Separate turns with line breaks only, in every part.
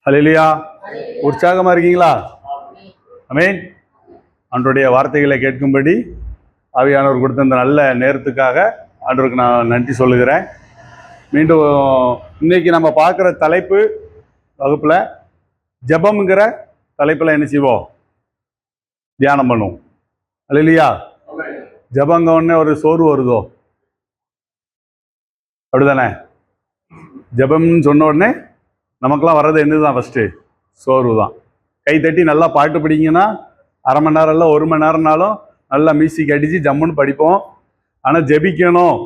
ஹல்லேலூயா. உற்சாகமா இருக்கீங்களா? ஆமென். ஆண்டவருடைய வார்த்தைகளை கேட்கும்படி ஆவியானவர் கொடுத்த இந்த நல்ல நேரத்துக்காக ஆண்டவருக்கு நான் நன்றி சொல்லுகிறேன். மீண்டும் இன்னைக்கு நம்ம பார்க்குற தலைப்பு வகுப்பில் ஜெபம்ங்கிற தலைப்பில் என்ன செய்வோம்? தியானம் பண்ணுவோம். ஹல்லேலூயா. ஜெபங்க உடனே ஒரு சோர்வு வருதோ? அப்படிதானே? ஜெபம்னு சொன்ன உடனே நமக்கெல்லாம் வர்றது என்னதுதான்? ஃபஸ்ட்டு சோர்வு தான். கை தட்டி நல்லா பாட்டு படிங்கன்னா அரை மணி நேரம் இல்லை 1 மணி நேரம்னாலும் நல்லா மியூசிக் அடித்து ஜம்முன்னு படிப்போம். ஆனால் ஜெபிக்கணும்,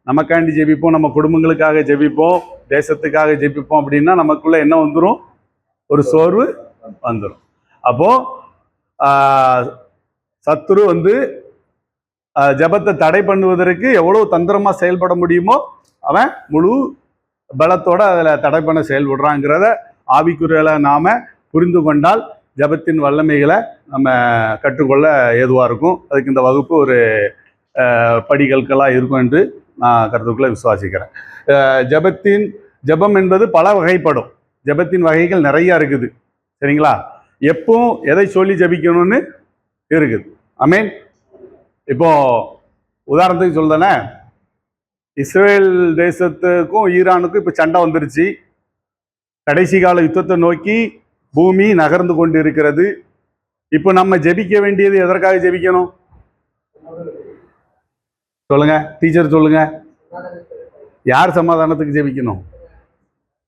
நமக்காண்டி ஜெபிப்போம், நம்ம குடும்பங்களுக்காக ஜெபிப்போம், தேசத்துக்காக ஜெபிப்போம் அப்படின்னா நமக்குள்ளே என்ன வந்துடும்? ஒரு சோர்வு வந்துடும். அப்போது சத்துரு ஜெபத்தை தடை பண்ணுவதற்கு எவ்வளோ தந்திரமாக செயல்பட முடியுமோ அவன் முழு பலத்தோடு அதில் தடை பண்ண செயல்படுறாங்கிறத ஆவிக்குரியலை நாம் புரிந்து கொண்டால் ஜெபத்தின் வல்லமைகளை நம்ம கற்றுக்கொள்ள ஏதுவாக இருக்கும். அதுக்கு இந்த வகுப்பு ஒரு படிகளுக்கெல்லாம் இருக்கும் என்று நான் கருத்துக்குள்ளே விசுவாசிக்கிறேன். ஜெபம் என்பது பல வகைப்படும். ஜெபத்தின் வகைகள் நிறையா இருக்குது, சரிங்களா? எப்பவும் எதை சொல்லி ஜெபிக்கணும்னு இருக்குது. ஆமென். இப்போ உதாரணத்துக்கு சொல்றேனே, இஸ்ரேல் தேசத்துக்கும் ஈரானுக்கும் இப்போ சண்டை வந்துருச்சு. கடைசி கால யுத்தத்தை நோக்கி பூமி நகர்ந்து கொண்டு இருக்கிறது. இப்போ நம்ம ஜெபிக்க வேண்டியது எதற்காக ஜெபிக்கணும்? சொல்லுங்க, டீச்சர் சொல்லுங்க. யார் சமாதானத்துக்கு ஜெபிக்கணும்?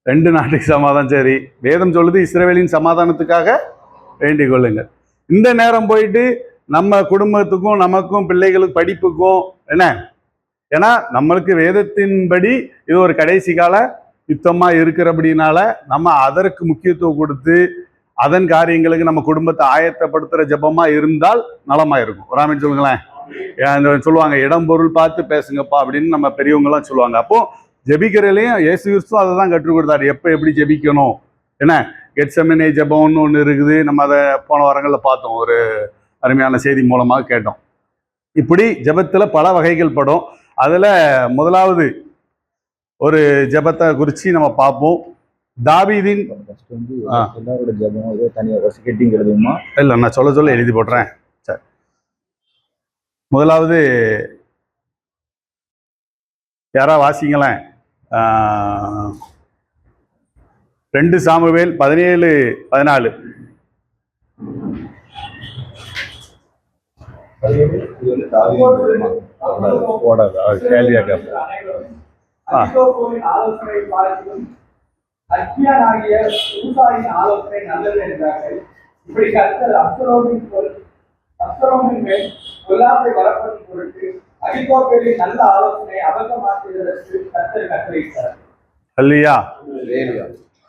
2 நாட்டுக்கு சமாதானம். சரி, வேதம் சொல்லுது இஸ்ரவேலின் சமாதானத்துக்காக வேண்டிக் கொள்ளுங்க. இந்த நேரம் போயிட்டு நம்ம குடும்பத்துக்கும் நமக்கும் பிள்ளைகளுக்கு படிப்புக்கும் என்ன, ஏன்னா நம்மளுக்கு வேதத்தின்படி இது ஒரு கடைசி கால யுத்தமா இருக்கிறபடினால நம்ம அதற்கு முக்கியத்துவம் கொடுத்து அதன் காரியங்களுக்கு நம்ம குடும்பத்தை ஆயத்தப்படுத்துற ஜெபமா இருந்தால் நலமா இருக்கும். ஒரு ஆமென் சொல்லுங்களேன். சொல்லுவாங்க, இடம் பொருள் பார்த்து பேசுங்கப்பா அப்படின்னு நம்ம பெரியவங்கலாம் சொல்லுவாங்க. அப்போ ஜெபிக்கிறதுலையும் இயேசு கிறிஸ்துவும் அதை தான் கற்றுக் கொடுத்தாரு. எப்போ எப்படி ஜெபிக்கணும், என்ன கெத்செமனே ஜெபம்னு ஒன்று இருக்குது. நம்ம அதை போன வாரங்களில் பார்த்தோம், ஒரு அருமையான செய்தி மூலமாக கேட்டோம். இப்படி ஜெபத்தில் பல வகைகள் படும். அதில் முதலாவது ஒரு ஜெபத்தை குறித்து நம்ம பார்ப்போம். தாவீதின்
எல்லாரோட ஜெபம் ஏதோ தனியாக கெட்டிங் எழுதுமா?
இல்லை, நான் சொல்ல எழுதி போடுறேன். சரி, முதலாவது யாரா வாசிங்களேன். 2 சாமுவேல் 17:14.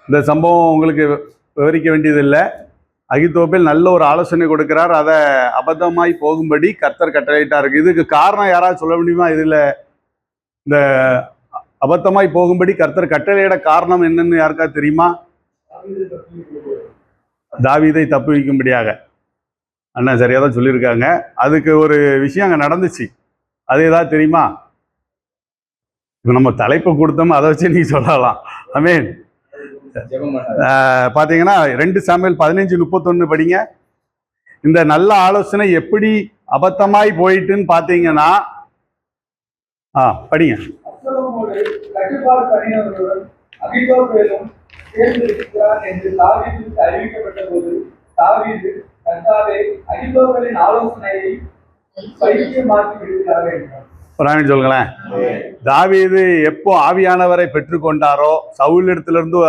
இந்த சம்பவம் உங்களுக்கு விவரிக்க வேண்டியதில்லை. அகித்தோப்பேல் நல்ல ஒரு ஆலோசனை கொடுக்கிறார், அதை அபத்தமாய் போகும்படி கர்த்தர் கட்டளையிட்டார். இதுக்கு காரணம் யாராவது சொல்ல முடியுமா? இதில் இந்த அபத்தமாய் போகும்படி கர்த்தர் கட்டளையிட காரணம் என்னன்னு யாருக்கா தெரியுமா? தாவீதை தப்பு வைக்கும்படியாக. அண்ணா சரியா தான் சொல்லியிருக்காங்க. அதுக்கு ஒரு விஷயம் அங்கே நடந்துச்சு, அது ஏதாவது தெரியுமா? இப்போ நம்ம தலைப்பு கொடுத்தோம், அதை வச்சு நீங்க சொல்லலாம். ஆமென். பார்த்தீங்கன்னா 2 சாமுவேல் 15:31 படிங்க. இந்த நல்ல ஆலோசனை எப்படி அபத்தமாய் போயிட்டுன்னு பார்த்தீங்கன்னா படிங்க. சொல்லுங்களேன். தாவீது எப்போ ஆவியானவரை பெற்றுக்கொண்டாரோ, சவுல் இடத்திலிருந்து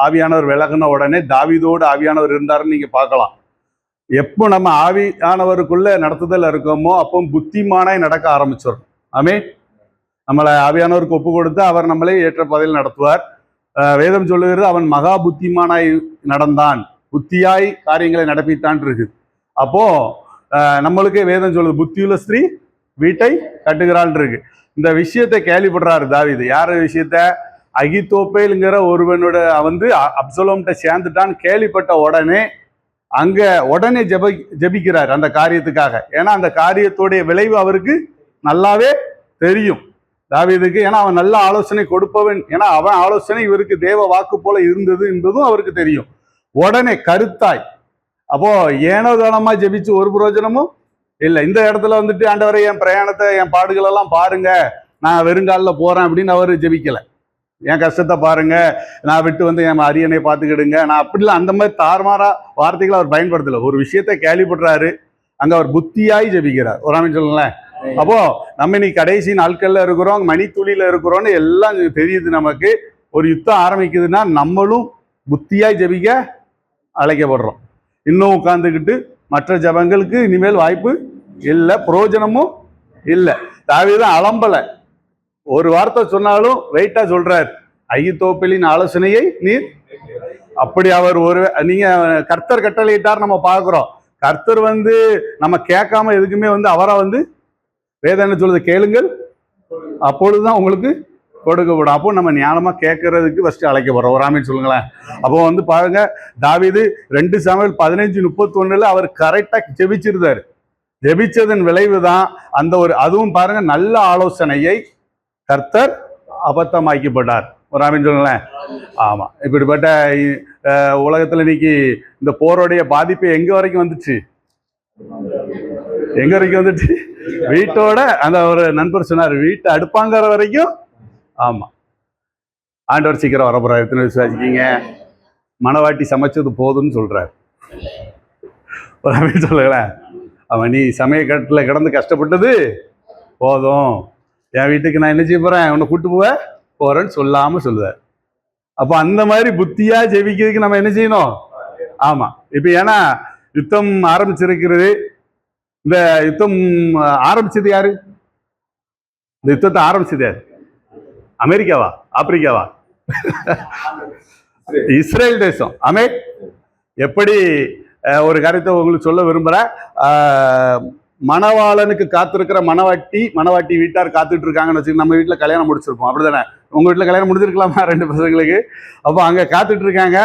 ஆவியானவர் விலகின உடனே தாவீதோடு ஆவியானவர் இருந்தாருன்னு நீங்க பார்க்கலாம். எப்போ நம்ம ஆவியானவருக்குள்ள நடத்துதல் இருக்கோமோ அப்போ புத்திமானாய் நடக்க ஆரம்பிச்சிடும். ஆமென். நம்மளை ஆவியானவருக்கு ஒப்பு கொடுத்து அவர் நம்மளை ஏற்ற பாதையில் நடத்துவார். வேதம் சொல்லுகிறது அவன் மகா புத்திமானாய் நடந்தான், புத்தியாய் காரியங்களை நடப்பித்தான் இருக்கு. அப்போ நம்மளுக்கே வேதம் சொல்லுது புத்தியுள்ள ஸ்திரீ வீட்டை கட்டுகிறாள் இருக்கு. இந்த விஷயத்தை கேள்விப்படுறாரு தாவீது. யார் விஷயத்த? அகித்தோப்பேலுங்கிற ஒருவனோட அப்சலோம்கிட்ட சேர்ந்துட்டான்னு கேள்விப்பட்ட உடனே அங்க உடனே ஜெபிக்கிறார் அந்த காரியத்துக்காக. ஏன்னா அந்த காரியத்துடைய விளைவு அவருக்கு நல்லாவே தெரியும் தாவீதுக்கு. ஏன்னா அவன் நல்ல ஆலோசனை கொடுப்பவன், ஏன்னா அவன் ஆலோசனை இவருக்கு தேவ வாக்கு போல இருந்தது என்பதும் அவருக்கு தெரியும். உடனே கருத்தாய். அப்போ ஏனோ தானமா ஜெபிச்சு ஒரு பிரயோஜனமும் இல்லை. இந்த இடத்துல வந்துட்டு ஆண்டவரை என் பிரயாணத்தை என் பாடுகள் எல்லாம் பாருங்க, நான் வெறுங்காலில் போறேன் அப்படின்னு அவர் ஜெபிக்கல. என் கஷ்டத்தை பாருங்க, நான் விட்டு வந்து என் அரியணை பார்த்துக்கிடுங்க, நான் அப்படிலாம் அந்த மாதிரி தாறுமாறா வார்த்தைகளை அவர் பயன்படுத்தல. ஒரு விஷயத்தை கேள்விப்படுறாரு, அங்க அவர் புத்தியாய் ஜெபிக்கிறார். ஒரு ஆமென் சொல்லுங்களேன். அப்போ நம்ம இன்னைக்கு கடைசி நாட்கள்ல இருக்கிறோம், மணித்துளியில இருக்கிறோம்னு எல்லாம் தெரியுது. நமக்கு ஒரு யுத்தம் ஆரம்பிக்குதுன்னா நம்மளும் புத்தியாய் ஜெபிக்க அழைக்கப்படுறோம். இன்னும் உட்கார்ந்துக்கிட்டு மற்ற ஜபங்களுக்கு இனிமேல் வாய்ப்பு இல்லை, பிரயோஜனமும் இல்லை. தாவீதும் அலம்பல, ஒரு வார்த்தை சொன்னாலும் வெயிட்டா சொல்றார், அகித்தோப்பேலின் ஆலோசனையை நீர். அப்படி அவர் ஒரு நீங்க கர்த்தர் கட்டளையிட்டார் நம்ம பார்க்கிறோம். கர்த்தர் வந்து நம்ம கேட்காம எதுக்குமே வந்து அவரா வந்து வேதம் என்ன சொல்லுது, கேளுங்கள் அப்பொழுதுதான் உங்களுக்கு கொடுக்கப்படும். அப்போ நம்ம ஞானமா கேட்கறதுக்கு ஃபர்ஸ்ட் அழைக்கப்படுறோம். ஒரு ஆமென் சொல்லுங்களேன். அப்போ வந்து பாருங்க, தாவீது 2 சாமுவேல் 15:31 அவர் கரெக்டா ஜெபிச்சிருந்தாரு. ஜெபிச்சதன் விளைவு தான் அந்த ஒரு, அதுவும் பாருங்க, நல்ல ஆலோசனையை கர்த்தர் அபத்தமாக்கப்பட்டார். ஒரு ஆமென் சொல்லுங்களேன். ஆமா, இப்படிப்பட்ட உலகத்துல இன்னைக்கு இந்த போருடைய பாதிப்பு எங்க வரைக்கும் வந்துச்சு? எங்க வரைக்கும் வந்துச்சு? வீட்டோட அந்த ஒரு நண்பர் சொன்னார், வீட்டை அடுப்பாங்கிற வரைக்கும். ஆமா, ஆண்டவர் சீக்கிரம் வரப்போறாரு. எத்தனை விசுவாசிக்கீங்க? மணவாட்டி சமைச்சது போதும்னு சொல்றாரு. ஒரு ஆமென் சொல்லுங்களேன். அவன் நீ சமயக்கட்டில் கிடந்து கஷ்டப்பட்டது போதும், என் வீட்டுக்கு நான் என்ன செய்ய போறேன், உன்னை கூட்டு போறேன்னு சொல்லாம சொல்லுவார். அப்போ அந்த மாதிரி புத்தியா ஜெபிக்கிறதுக்கு நம்ம என்ன செய்யணும்? ஆமா, இப்ப ஏன்னா யுத்தம் ஆரம்பிச்சிருக்கிறது. இந்த யுத்தம் ஆரம்பிச்சது யாரு? இந்த யுத்தத்தை ஆரம்பிச்சது யாரு? அமெரிக்காவா, ஆப்பிரிக்காவா? இஸ்ரேல் தேசம். எப்படி ஒரு கருத்தை உங்களுக்கு சொல்ல விரும்புறேன். மணவாளனுக்கு காத்திருக்கிற மணவாட்டி வீட்டார் காத்துட்டு இருக்காங்கன்னு வச்சுக்கோங்க. நம்ம வீட்டில் கல்யாணம் முடிச்சிருப்போம், அப்படிதானே? உங்க வீட்டில் கல்யாணம் முடிஞ்சிருக்கலாமா 2 பசங்களுக்கு? அப்போ அங்க காத்துட்டு இருக்காங்க.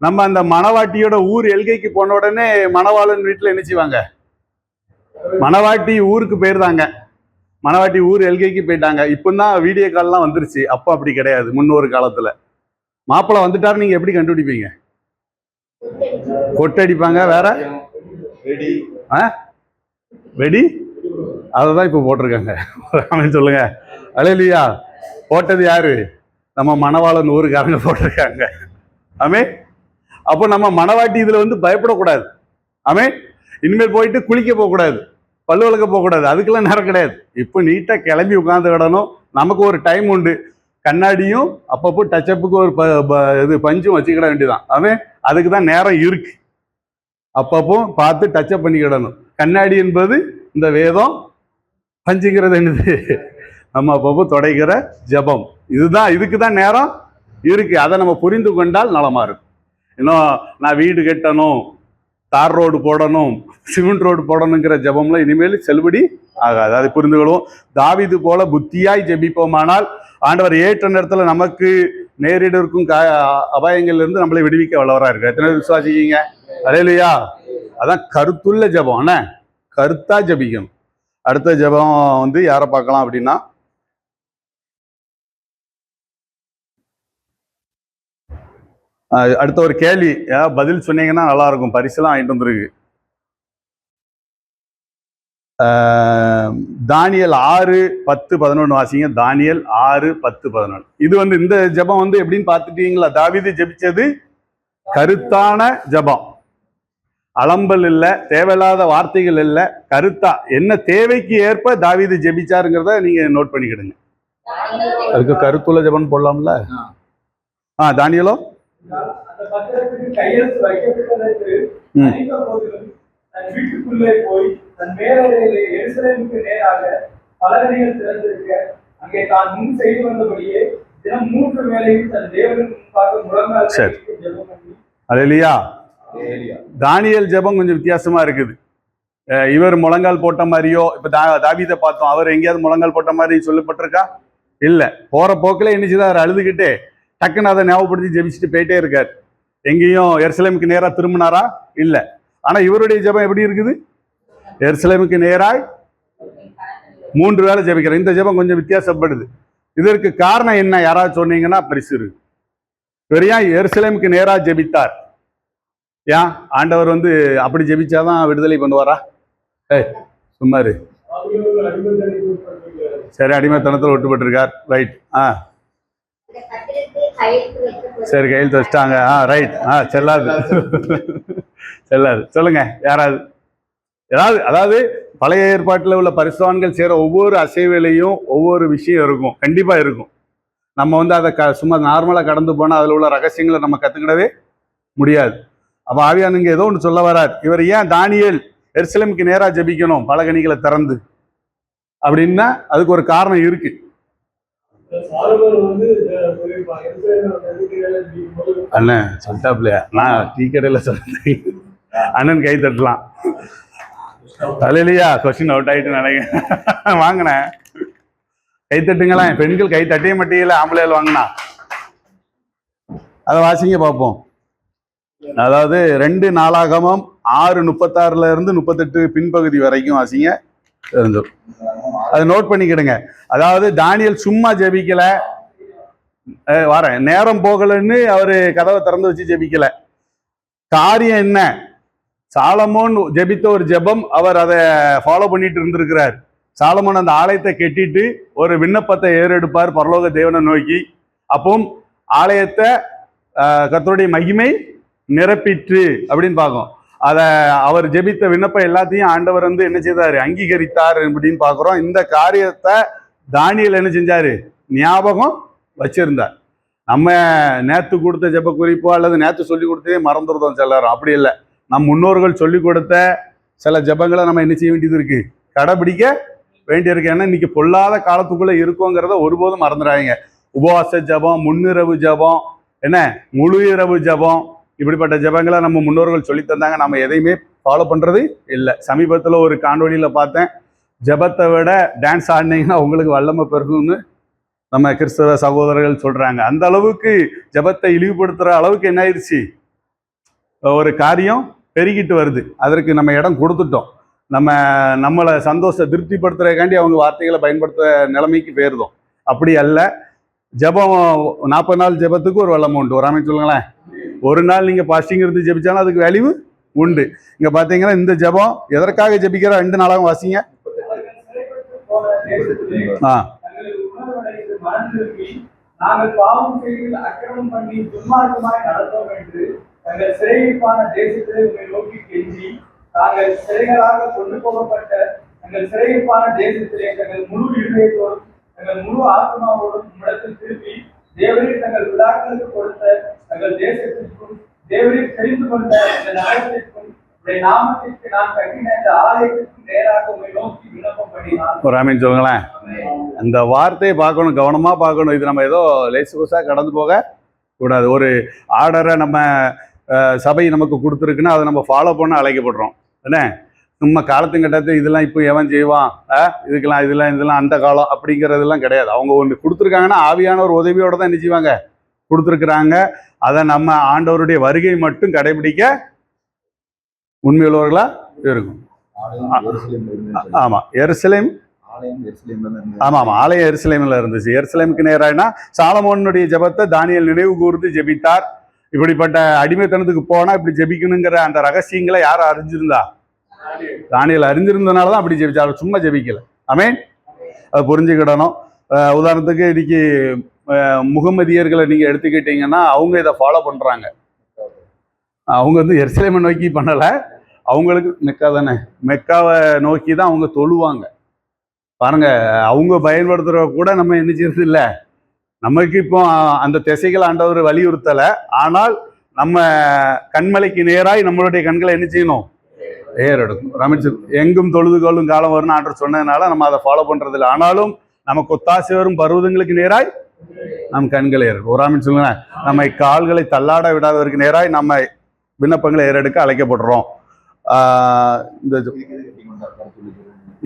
நம்ம அந்த மணவாட்டியோட ஊர் எல்கைக்கு போன உடனே மணவாளன் வீட்டில் என்ன செய்வாங்க? மணவாட்டி ஊருக்கு போயிருந்தாங்க, மணவாட்டி ஊர் எல்கைக்கு போயிட்டாங்க. இப்போதான் வீடியோ கால்லாம் வந்துருச்சு. அப்போ அப்படி கிடையாது. முன்னொரு காலத்துல மாப்பிள்ளை வந்துட்டாரு, நீங்க எப்படி கண்டுபிடிப்பீங்க? கொட்டடிப்பாங்க. வேற வெடி, அததான் இப்ப போட்டிருக்காங்க. சொல்லுங்க. அல்லேலூயா. போட்டது யாரு? நம்ம மணவாளன் ஊருக்காரங்க போட்டிருக்காங்க. அப்போ நம்ம மணவாட்டி இதுல வந்து பயப்படக்கூடாது. இனிமேல் போயிட்டு குளிக்க போகக்கூடாது, பல்லு விளக்க போகக்கூடாது, அதுக்கெல்லாம் நேரம் கிடையாது. இப்போ நீட்டா கிளம்பி உட்கார்ந்து கிடணும். நமக்கு ஒரு டைம் உண்டு. கண்ணாடியும் அப்பப்போ டச்சப்புக்கு ஒரு இது பஞ்சும் வச்சுக்கிட வேண்டியதான். அதுக்கு தான் நேரம் இருக்கு. அப்பப்போ பார்த்து டச்சப் பண்ணிக்கிடணும். கண்ணாடி என்பது இந்த வேதம், பஞ்சுங்கிறது என்னது, நம்ம அப்பப்போ தொடைக்கிற ஜபம். இதுதான், இதுக்கு தான் நேரம் இருக்கு. அதை நம்ம புரிந்து கொண்டால் நலமா இருக்கும். இன்னும் நான் வீடு கட்டணும், தார் ரோடு போடணும், சிமெண்ட் ரோடு போடணுங்கிற ஜபம்லாம் இனிமேல் செல்லுபடி ஆகாது. அதை புரிந்து கொள்வோம். தாவீது போல புத்தியாய் ஜெபிப்போமானால் ஆண்டவர் ஏற்ற நேரத்துல நமக்கு நேரிட இருக்கும் அபாயங்கள்ல இருந்து நம்மளை விடுவிக்க வல்லவரா இருக்கு. எத்தனை விசுவாசிக்கீங்க? அல்லேலூயா. அதான் கருத்துள்ள ஜபம். என்ன கருத்தா ஜபிக்கணும். அடுத்த ஜபம் வந்து யாரை பார்க்கலாம் அப்படின்னா, அடுத்த ஒரு கேள்வி பதில் சொன்னீங்கன்னா நல்லா இருக்கும். பரிசுலாம் ஆயிட்டு வந்துருக்கு. தானியல் 6:10-11 வாசிங்க. தானியல் 6:10-11. இது வந்து இந்த ஜபம் வந்து எப்படின்னு பார்த்துட்டீங்களா? தாவீது ஜபிச்சது கருத்தான ஜபம். அலம்பல் இல்லை, தேவையில்லாத வார்த்தைகள் இல்லை, கருத்தா என்ன தேவைக்கு ஏற்ப தாவீது ஜெபிச்சாருங்கிறத நீங்க நோட் பண்ணிக்கிடுங்க. அதுக்கு கருத்துள்ள ஜபம் போடலாம்ல. தானியலோ
வீட்டுக்குள்ளே போய் தன் மேலறையிலே எருசலேமுக்கு நேராக பலகணிகள் திறந்திருக்க அங்கே தான் முன் செய்து வந்தபடியே தினம் 3 வேளையும் தன் தேவனுக்கு முன்பாக முழங்கால் ஜெபம் பண்ணி. அல்லேலூயா.
தானியல் ஜெபம் கொஞ்சம் வித்தியாசமா இருக்குது. இவர் முழங்கால் போட்ட மாதிரியோ, இப்ப தாவீதை பார்த்தோம், அவர் எங்கேயாவது முழங்கால் போட்ட மாதிரி சொல்லப்பட்டிருக்கா? இல்ல. போற போக்கில் என்ன செய்தார்? அழுதுகிட்டே டக்குன்னு அதை ஞாபகப்படுத்தி ஜெபிச்சுட்டு போயிட்டே இருக்கார். எங்கேயும் எருசலேமுக்கு நேரா திரும்பினாரா? இல்ல. ஆனா இவருடைய ஜெபம் எப்படி இருக்குது? எருசலேமுக்கு நேராய் 3 வேளை ஜெபிக்கிறார். இந்த ஜெபம் கொஞ்சம் வித்தியாசப்படுது. இதற்கு காரணம் என்ன? யாராவது சொன்னீங்கன்னா பரிசு இருக்கு. இவர் ஏன் எருசலேமுக்கு நேரா ஜெபித்தார்? ஏன் ஆண்டவர் வந்து அப்படி ஜெபிச்சாதான் விடுதலை பண்ணுவாரா? ஏய் சும்மாரு. சரி, அடிமைத்தனத்தில் ஒட்டுப்பட்டிருக்கார். ரைட். சரி, கையெழுத்து வச்சிட்டாங்க. ரைட். செல்லாது. செல்லாது. சொல்லுங்க யாராவது ஏதாவது. அதாவது பழைய ஏற்பாட்டில் உள்ள பரிசுத்தவான்கள் செய்கிற ஒவ்வொரு அசைவிலையும் ஒவ்வொரு விஷயம் இருக்கும், கண்டிப்பா இருக்கும். நம்ம வந்து அதை சும்மா நார்மலா கடந்து போனால் அதில் உள்ள ரகசியங்களை நம்ம கத்துக்கிடவே முடியாது. அப்ப ஆவியானவங்க ஏதோ ஒன்று சொல்ல வரார். இவர் ஏன் தானியேல் எருசலேமுக்கு நேரா ஜெபிக்கணும் பலகணிகளை திறந்து அப்படின்னா அதுக்கு ஒரு காரணம் இருக்கு. அண்ணன் சொல்லிட்டாப்லையா? நான் டீ கடையில் சொல்றேன். அண்ணன் கை தட்டலாம். இல்லையா? கொஸ்டின் அவுட் ஆயிட்டு நினைக்கிறேன். வாங்கினேன் கை தட்டுங்களேன். பெண்கள் கை தட்டிய மாட்டீங்கல, ஆம்பளையால் வாங்கினா. அதை வாசிங்க பார்ப்போம். அதாவது 2 நாளாகமம் 6:36 இருந்து 38 பின்பகுதி வரைக்கும் வாசிங்க, தெரிஞ்சிடும். அதை நோட் பண்ணிக்கிடுங்க. அதாவது தானியேல் சும்மா ஜெபிக்கல, வரேன் நேரம் போகலன்னு அவரு கதவை திறந்து வச்சு ஜெபிக்கல. காரியம் என்ன? சாலமோன் ஜெபித்த ஒரு ஜெபம், அவர் அதை ஃபாலோ பண்ணிட்டு இருந்திருக்கிறார். சாலமோன் அந்த ஆலயத்தை கெட்டிட்டு ஒரு விண்ணப்பத்தை ஏறெடுப்பார் பரலோக தேவனை நோக்கி. அப்போ ஆலயத்தை கர்த்தருடைய மகிமை நிரப்பிற்று அப்படின்னு பார்க்கும். அதை அவர் ஜெபித்த விண்ணப்பம் எல்லாத்தையும் ஆண்டவர் வந்து என்ன செய்தாரு? அங்கீகரித்தார் அப்படின்னு பார்க்குறோம். இந்த காரியத்தை தானியேல் என்ன செஞ்சாரு? ஞாபகம் வச்சிருந்தார். நம்ம நேற்று கொடுத்த ஜெப குறிப்போ அல்லது நேற்று சொல்லி கொடுத்ததே மறந்துருந்தோம் சிலரும். அப்படி இல்லை, நம் முன்னோர்கள் சொல்லி கொடுத்த சில ஜெபங்களை நம்ம என்ன செய்ய வேண்டியது இருக்கு? கடைபிடிக்க வேண்டியிருக்கு. ஏன்னா இன்னைக்கு பொல்லாத காலத்துக்குள்ள இருக்கோங்கிறத ஒருபோதும் மறந்துடாதீங்க. உபவாச ஜபம், முன்னிரவு ஜபம், என்ன முழு இரவு ஜபம், இப்படிப்பட்ட ஜபங்களை நம்ம முன்னோர்கள் சொல்லி தந்தாங்க. நம்ம எதையுமே ஃபாலோ பண்றது இல்லை. சமீபத்தில் ஒரு காணொலியில் பார்த்தேன், ஜபத்தை விட டான்ஸ் ஆடினீங்கன்னா உங்களுக்கு வல்லமை பெருகும்னு நம்ம கிறிஸ்தவ சகோதரர்கள் சொல்றாங்க. அந்த அளவுக்கு ஜபத்தை இழிவுபடுத்துற அளவுக்கு என்ன ஆயிடுச்சு? ஒரு காரியம் பெருகிட்டு வருது. அதற்கு நம்ம இடம் கொடுத்துட்டோம். நம்மளை திருப்திப்படுத்துறதுக்காண்டி அவங்க வார்த்தைகளை பயன்படுத்த நிலைமைக்கு போயிருந்தோம். அப்படி அல்ல. ஜபம் 40 நாள் ஜபத்துக்கு ஒரு வல்லமை உண்டு. ஒரு அமைச்சு சொல்லுங்களேன். ஒரு நாள் நீங்க பாஸ்டிங் இருந்து ஜபிச்சாலும் அதுக்கு வேல்யூ உண்டு. இங்க பாத்தீங்கன்னா இந்த ஜபம் எதற்காக ஜபிக்கிற 2 நாளாக வாசிங்க.
நாங்கள் பாவம் செய்து அக்கிரமம் பண்ணி துன்மார்க்கமாய் நடந்தோம் என்று தங்கள் சிறையிருப்பான தேசத்திலே உங்களை நோக்கி கெஞ்சி, தாங்கள் சிறைகளாக கொண்டு போகப்பட்ட தங்கள் சிறையிருப்பான தேசத்திலே தங்கள் முழு இருதயத்தோடும் தங்கள் முழு ஆத்மாவோடும் உம்மிடத்தில் திருப்பி தேவரீர் தங்கள் விழாக்களுக்கு கொடுத்த தங்கள் தேசத்திற்கும் தேவரீர் தெரிந்து கொண்ட இந்த நகரத்திற்கும் உடைய நாமத்திற்கு நான் கட்டின இந்த ஆலயத்திற்கும் நேராக உங்களை நோக்கி விண்ணப்பம் பண்ணினார்.
ஒரு ஆமீன் சொல்லுங்களேன். அந்த வார்த்தையை பார்க்கணும், கவனமா பார்க்கணும். இது நம்ம ஏதோ லேசுவசா கடந்து போக கூடாது. ஒரு ஆர்டரை நம்ம சபை நமக்கு கொடுத்துருக்குன்னா அதை நம்ம ஃபாலோ பண்ண அழைக்கப்படுறோம். என்ன சும்மா காலத்துங்கட்டத்தை இதெல்லாம் இப்போ எவன் செய்வான், இதெல்லாம் அந்த காலம் அப்படிங்கிறதெல்லாம் கிடையாது. அவங்க ஒன்று கொடுத்துருக்காங்கன்னா ஆவியான ஒரு உதவியோட தான் என்ன செய்வாங்க? கொடுத்துருக்குறாங்க. அதை நம்ம ஆண்டவருடைய வருகை மட்டும் கடைபிடிக்க உண்மையுள்ளவர்களா இருக்கும். ஆமா, எருசலேம். ஆமா, ஆலயம் எருசலேம்ல இருந்துச்சு. எருசலேமுக்கு நேரானா சாலமோனுடைய ஜெபத்தை தானியேல் நினைவு கூர்ந்து ஜெபித்தார். இப்படிப்பட்ட அடிமைத்தனத்துக்கு போனா இப்படி ஜெபிக்கணுங்கிற அந்த ரகசியங்களை யாரும் அறிஞ்சிருந்தா? தானியேல் அறிஞ்சிருந்தனாலதான் அப்படி ஜெபிச்சார், சும்மா ஜெபிக்கல. ஆமென். அதை புரிஞ்சுக்கிடணும். உதாரணத்துக்கு இன்னைக்கு முகமதியர்களை நீங்க எடுத்துக்கிட்டீங்கன்னா அவங்க இதை ஃபாலோ பண்றாங்க. அவங்க வந்து எருசலேமை நோக்கி பண்ணல, அவங்களுக்கு மெக்கா தானே, மெக்காவை நோக்கி தான் அவங்க தொழுவாங்க. பாருங்க, அவங்க பயன்படுத்துற கூட நம்ம என்ன செய்யறது இல்லை. நமக்கு இப்போ அந்த திசைகள் ஆண்டவர் வலியுறுத்தலை. ஆனால் நம்ம கண்மலைக்கு நேராய் நம்மளுடைய கண்களை என்ன செய்யணும்? ஏறெடுக்கும். ரமிச்சு எங்கும் தொழுது கொள்ளும் காலம் வரும்னு ஆண்டவர் சொன்னதுனால நம்ம அதை ஃபாலோ பண்றது இல்லை. ஆனாலும் நமக்கு ஒத்தாசை வரும் பருவதங்களுக்கு நேராய் நம் கண்களை ஏறெடுக்கும். ஒரு ஆமீன் சொல்லுங்க. நம்ம கால்களை தள்ளாட விடாதவருக்கு நேராய் நம்ம விண்ணப்பங்களை ஏறெடுக்க அழைக்கப்படுறோம். இந்த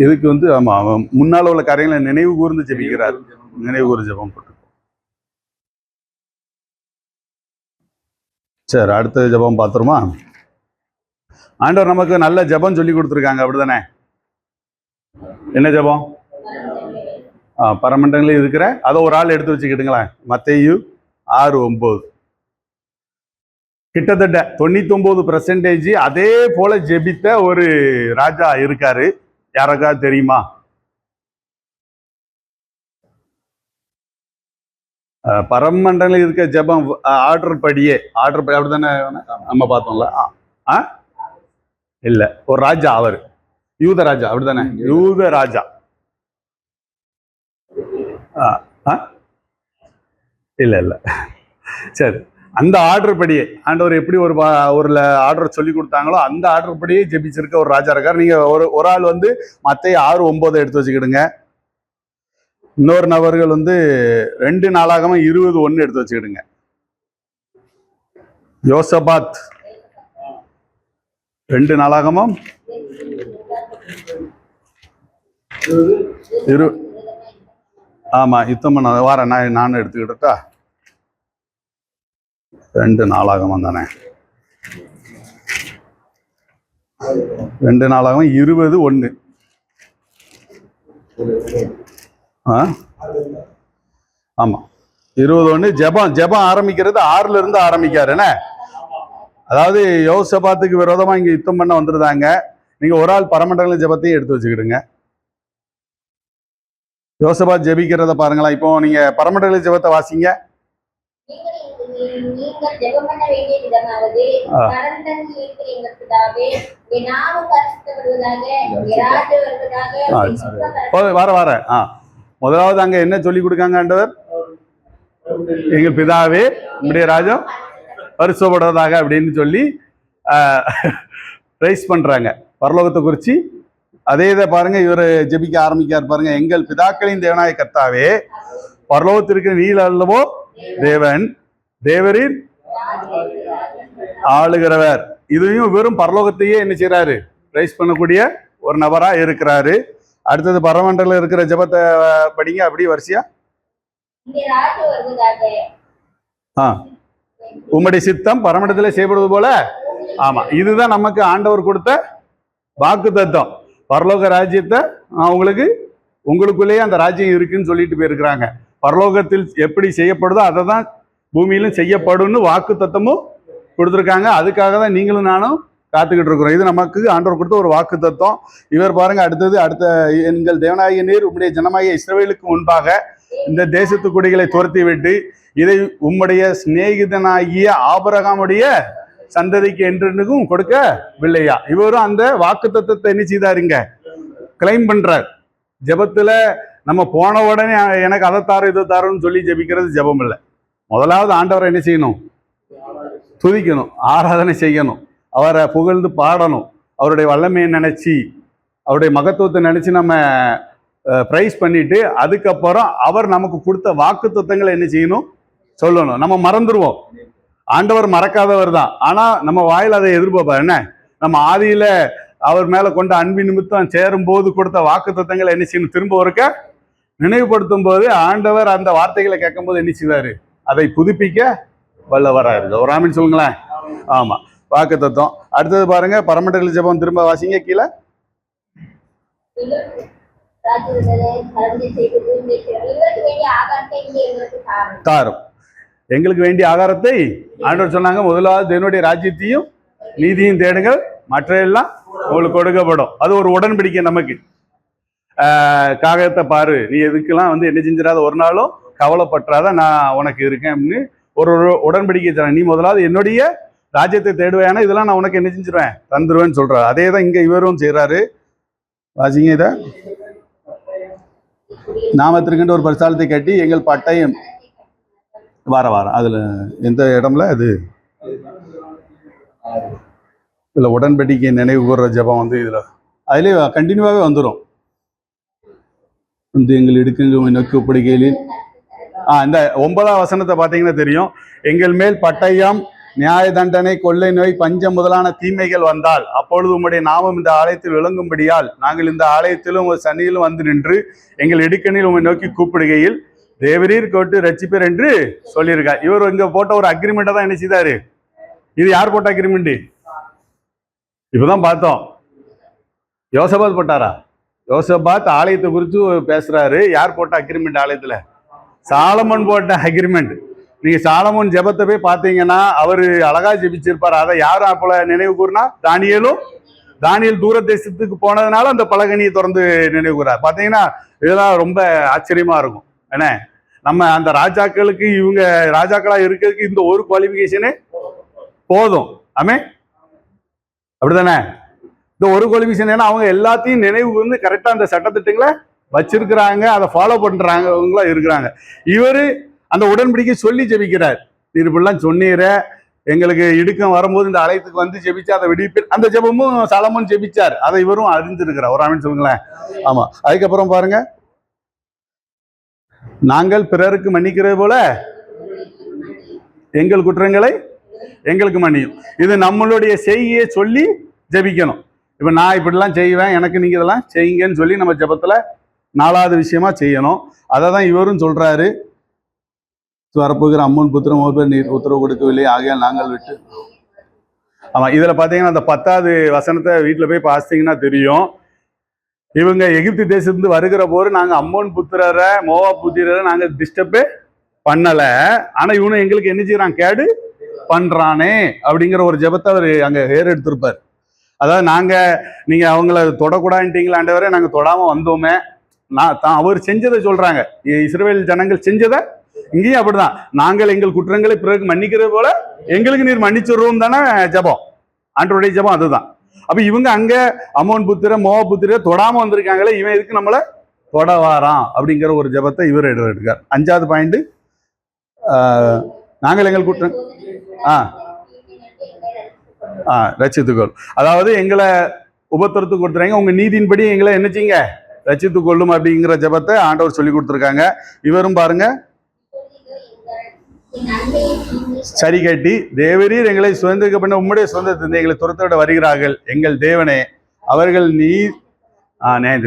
இதுக்கு வந்து ஆமா, முன்னால உள்ள காரியங்களை நினைவு கூர்ந்து ஜெபிக்கிறார். நினைவு கூர்ந்து ஜெபம் போட்டு. சரி, அடுத்த ஜெபம் பார்த்துருமா? ஆண்டவர் நமக்கு நல்ல ஜெபம் சொல்லி கொடுத்துருக்காங்க, அப்படிதானே? என்ன ஜெபம்? பரமண்டங்களில் இருக்கிற அதை ஒரு ஆள் எடுத்து வச்சுக்கிட்டுங்களேன். மத்தேயு 6:9. கிட்டத்தட்ட 99% அதே போல ஜெபித்த ஒரு ராஜா இருக்காரு. யாருக்கா தெரியுமா? பரமண்டலம் இருக்க ஜெபம் ஆர்டர் படியே அப்படித்தானே நம்ம பார்த்தோம்ல. இல்ல, ஒரு ராஜா, அவர் யூத ராஜா, அப்படித்தானே? யூத ராஜா. இல்ல இல்ல, சரி. அந்த ஆர்டர் படியே ஆண்டவர் எப்படி ஒரு ஆர்டர் சொல்லி கொடுத்தாங்களோ அந்த ஆர்டர் படியே ஜெபிச்சிருக்க ஒரு ராஜா இருக்கார். நீங்க ஒரு ஆள் வந்து மத்தேயு 6:9 எடுத்து வச்சுக்கிடுங்க. இன்னொரு நபர்கள் வந்து 2 நாளாகமம் 20:1 எடுத்து வச்சுக்கிடுங்க. யோசபாத் 2 நாளாகமம் ஆமா, யுத்தம் பண்ண வார நான் எடுத்துக்கிட்டா 2 நாளாகமம் தானே. 2 நாளாகமம் 20:1. ஆமா, 20:1. ஜெபம் ஆரம்பிக்கிறது 6ல இருந்து ஆரம்பிக்காரு என்ன. அதாவது யோசபாத்துக்கு விரோதமா இங்க யுத்தம் பண்ண வந்துருந்தாங்க. நீங்க ஒரு ஆள் பரமண்டல ஜெபத்தையும் எடுத்து வச்சுக்கிடுங்க. யோசபாத் ஜெபிக்கிறத பாருங்களா. இப்போ நீங்க பரமண்டல ஜெபத்தை வாசிங்க.
நீங்கள் ஜெபம் பண்ண வேண்டிய விதமாவது, பரமண்டலத்தில் இருக்கிற எங்கள் பிதாவே, உம்முடைய நாமம் பரிசுத்தப்படுவதாக, உம்முடைய ராஜ்யம் வருவதாக, உம்முடைய சித்தம்
வர முதலாவது அங்க என்ன சொல்லி கொடுக்காங்க ஆண்டவர்? எங்கள் பிதாவே உம்முடைய ராஜ்யம் பரிசுத்தப்படுவதாக அப்படின்னு சொல்லி பிரைஸ் பண்றாங்க பரலோகத்தை குறிச்சு. அதே இதை பாருங்க, இவர் ஜெபிக்க ஆரம்பிக்கார் பாருங்க. எங்கள் பிதாக்களின் தேவனாய கர்த்தாவே, பரலோகத்திற்கு நீர் அல்லவோ தேவன், தேவரீர் ஆளுகிறவர். இதையும் வெறும் பரலோகத்தையே என்ன செய்யறாரு? பிரைஸ் பண்ணக்கூடிய ஒரு நபரா இருக்கிறாரு. அடுத்தது பரமண்டல இருக்கிற ஜெபத்தை படிங்க அப்படி வரிசையா. உம்முடைய சித்தம் பரமண்டலத்திலே செய்யப்படுவது போல. ஆமா, இதுதான் நமக்கு ஆண்டவர் கொடுத்த வாக்கு தத்தம். பரலோக ராஜ்யத்தை உங்களுக்குள்ளேயே அந்த ராஜ்யம் இருக்குன்னு சொல்லிட்டு போயிருக்கிறாங்க. பரலோகத்தில் எப்படி செய்யப்படுதோ அதை தான் பூமியிலும் செய்யப்படும்னு வாக்கு தத்தமும் கொடுத்துருக்காங்க. அதுக்காக தான் நீங்களும் நானும் காத்துக்கிட்டு இருக்கிறோம். இது நமக்கு ஆண்டவர் கொடுத்த ஒரு வாக்கு தத்துவம். இவர் பாருங்க, அடுத்த எங்கள் தேவனாகிய நீர் உம்முடைய ஜனமாகிய இஸ்ரவேலுக்கு முன்பாக இந்த தேசத்து குடிகளை துரத்தி விட்டு இதை உம்முடைய சிநேகிதனாகிய ஆபிரகாமுடைய சந்ததிக்கு என்றுக்கும் கொடுக்கவில்லையா? இவரும் அந்த வாக்கு தத்துவத்தை என்ன செய்தாருங்க? கிளைம் பண்றார். ஜெபத்துல நம்ம போன உடனே எனக்கு அதை தாரு இதை தாருன்னு சொல்லி ஜெபிக்கிறது ஜெபம் இல்லை. முதலாவது ஆண்டவரை என்ன செய்யணும்? துதிக்கணும், ஆராதனை செய்யணும், அவரை புகழ்ந்து பாடணும், அவருடைய வல்லமையை நினைச்சு அவருடைய மகத்துவத்தை நினைச்சு நம்ம பிரைஸ் பண்ணிட்டு அதுக்கப்புறம் அவர் நமக்கு கொடுத்த வாக்கு தத்தங்களை என்ன செய்யணும்? சொல்லணும். நம்ம மறந்துடுவோம். ஆண்டவர் மறக்காதவர் தான். ஆனா நம்ம வாயில் அதை எதிர்பார்ப்பார். என்ன, நம்ம ஆதியில அவர் மேல கொண்ட அன்பின் நிமித்தம் சேரும் போது கொடுத்த வாக்கு தத்தங்களை என்ன செய்யணும்? திரும்ப ஒருக்க நினைவுபடுத்தும் போது ஆண்டவர் அந்த வார்த்தைகளை கேட்கும் போது என்ன செய்வாரு? அதை புதுப்பிக்க வல்லவரா இருக்கு. ஒரு ஆமீன் சொல்லுங்களேன். ஆமா, வாக்கு தத்துவம். அடுத்தது பாருங்க, பரமண்டல ஜெபம் திரும்ப வாசிங்க கீழே. தாரும். எங்களுக்கு வேண்டிய ஆகாரத்தை ஆண்டவர் சொன்னாங்க. முதலாவது தேவனுடைய ராஜ்யத்தையும் நீதியும் தேடுங்கள், மற்ற எல்லாம் உங்களுக்கு கொடுக்கப்படும். அது ஒரு உடன்படிக்கை நமக்கு. காகத்தை பாரு, நீ எதுக்கெல்லாம் வந்து என்ன செஞ்சிடாத, ஒரு நாளும் கவலைப்பற்றாத, நான் உனக்கு இருக்கேன் அப்படின்னு ஒரு உடன்படிக்கை தரேன். நீ முதலாவது என்னுடைய ராஜ்யத்தை தேடுவேனா, இதெல்லாம் நான் உனக்கு என்ன செஞ்சிருவேன்? தந்துருவேன்னு சொல்றாரு. அதே தான் இங்க இவரும் செய்யறாரு. வாசிங்க இத. நாமத்திற்குன்ற ஒரு பரிசாலத்தை கட்டி எங்கள் பட்டயம் வாரம் அதுல எந்த இடம்ல அது இதுல உடன்படிக்கை நினைவு கூறுற ஜெபம் வந்து இதுல அதுலேயே கண்டினியூவாகவே வந்துடும். வந்து எங்கள் இடுக்கங்கள் நோக்கப்படுகையில் இந்த 9ஆம் வசனத்தை பார்த்தீங்கன்னா தெரியும். எங்கள் மேல் பட்டயம், நியாய தண்டனை, கொள்ளை நோய், பஞ்சம் முதலான தீமைகள் வந்தால் அப்பொழுது உம்முடைய நாமம் இந்த ஆலயத்தில் விளங்கும்படியால் நாங்கள் இந்த ஆலயத்திலும் உங்கள் சன்னியிலும் வந்து நின்று எங்கள் இடுக்கணில் உம்மை நோக்கி கூப்பிடுகையில் தேவரீர் கோட்டு ரட்சிப்பர் என்று சொல்லியிருக்கார். இவர் இங்க போட்ட ஒரு அக்ரிமெண்ட்டை தான் என்ன செய்தாரு? இது யார் போட்ட அக்ரிமெண்ட்? இப்பதான் பார்த்தோம். யோசபாத் போட்டாரா? யோசபாத் ஆலயத்தை குறித்து பேசுறாரு. யார் போட்ட அக்ரிமெண்ட் ஆலயத்துல? சாலமன் போட்ட அக்ரிமெண்ட். நீங்க சாலமோன் ஜெபத்தை போய் பார்த்தீங்கன்னா அவரு அழகா ஜெபிச்சிருப்பாரு. அதை யாரும் அப்போல நினைவு கூறினா தானியேல் தூர தேசத்துக்கு போனதுனால அந்த பலகனியை திறந்து நினைவு கூறார். பார்த்தீங்கன்னா இதெல்லாம் ரொம்ப ஆச்சரியமா இருக்கும். என்ன நம்ம அந்த ராஜாக்களுக்கு இவங்க ராஜாக்களா இருக்கிறதுக்கு இந்த ஒரு குவாலிஃபிகேஷனே போதும். ஆமே அப்படித்தானே? இந்த ஒரு குவாலிஃபிகேஷன், ஏன்னா அவங்க எல்லாத்தையும் நினைவு வந்து கரெக்டா அந்த சட்டத்திட்டங்களை வச்சிருக்கிறாங்க, அதை ஃபாலோ பண்றாங்க இருக்கிறாங்க. இவரு அந்த உடன்படிக்கை சொல்லி ஜெபிக்கிறார். நீர் இப்படிலாம் சொன்னீர, எங்களுக்கு இடுக்கம் வரும்போது இந்த அழைத்துக்கு வந்து ஜெபிச்சு அதை விடுவிப்பேன். அந்த ஜெபமும் சாலமோன் ஜெபிச்சார், அதை இவரும் அறிஞ்சிருக்கிறார். ஒரு ஆமென் சொல்லுங்களேன். ஆமா. அதுக்கப்புறம் பாருங்க, நாங்கள் பிறருக்கு மன்னிக்கிறது போல எங்கள் குற்றங்களை எங்களுக்கு மன்னியும். இது நம்மளுடைய செய்கையை சொல்லி ஜெபிக்கணும். இப்ப நான் இப்படிலாம் செய்வேன், எனக்கு நீங்க இதெல்லாம் செய்யுங்கன்னு சொல்லி நம்ம ஜெபத்துல 4வது விஷயமா செய்யணும். அதை தான் இவரும் சொல்றாரு. வரப்போகிற அம்மன் புத்திரம் பேர் நீர் உத்தரவு கொடுக்கவில்லை, ஆகையால் நாங்கள் விட்டு. ஆமா, இதுல பாத்தீங்கன்னா அந்த 10வது வசனத்தை வீட்டுல போய் பார்த்தீங்கன்னா தெரியும். இவங்க எகிப்து தேசத்துலேருந்து வருகிற போது நாங்க அம்மோன் புத்திரரை மோவா புத்திரரை நாங்க டிஸ்டர்பே பண்ணல, ஆனா இவனு எங்களுக்கு என்ன செய்யறான், கேடு பண்றானே அப்படிங்கிற ஒரு ஜெபத்தை அவர் அங்க ஏறெடுத்திருப்பார். அதாவது நீங்க அவங்கள தொடக்கூடாதுட்டீங்களா ஆண்டவரே, நாங்க தொடாம வந்தோமே. அவர் செஞ்சதை சொல்றாங்க, இஸ்ரவேல் ஜனங்கள் செஞ்சதை இங்கேயும் அப்படிதான். நாங்கள் எங்கள் குற்றங்களை பிறகு மன்னிக்கிறது போல எங்களுக்கு நீர் மன்னிச்சிடுறோம் தானே ஜபம், ஆண்டவருடைய ஜபம் அதுதான். அப்ப இவங்க அங்க அம்மோன் புத்திர மோவா புத்திர தொடாம வந்திருக்காங்களே, இவன் எதுக்கு நம்மள தொட வாரான் அப்படிங்கிற ஒரு ஜபத்தை இவர் எடுக்கார். 5வது பாயிண்ட், நாங்கள் எங்கள் குற்றம் ரட்சித்துக்கொள். அதாவது எங்களை உபத்திரத்துக்கு கொடுத்துறாங்க, உங்க நீதியின்படி எங்களை என்ன செய்யுங்க, ரட்சித்துக் கொள்ளும் அப்படிங்கிற ஜபத்தை ஆண்டவர் சொல்லி கொடுத்துருக்காங்க. இவரும் பாருங்க, சரி கட்டி தேவரீர் எங்களை சுதந்திரிக்க பண்ண உம்முடைய சுதந்திரத்தை எங்களை துரத்தோட வருகிறார்கள் எங்கள் தேவனே, அவர்கள்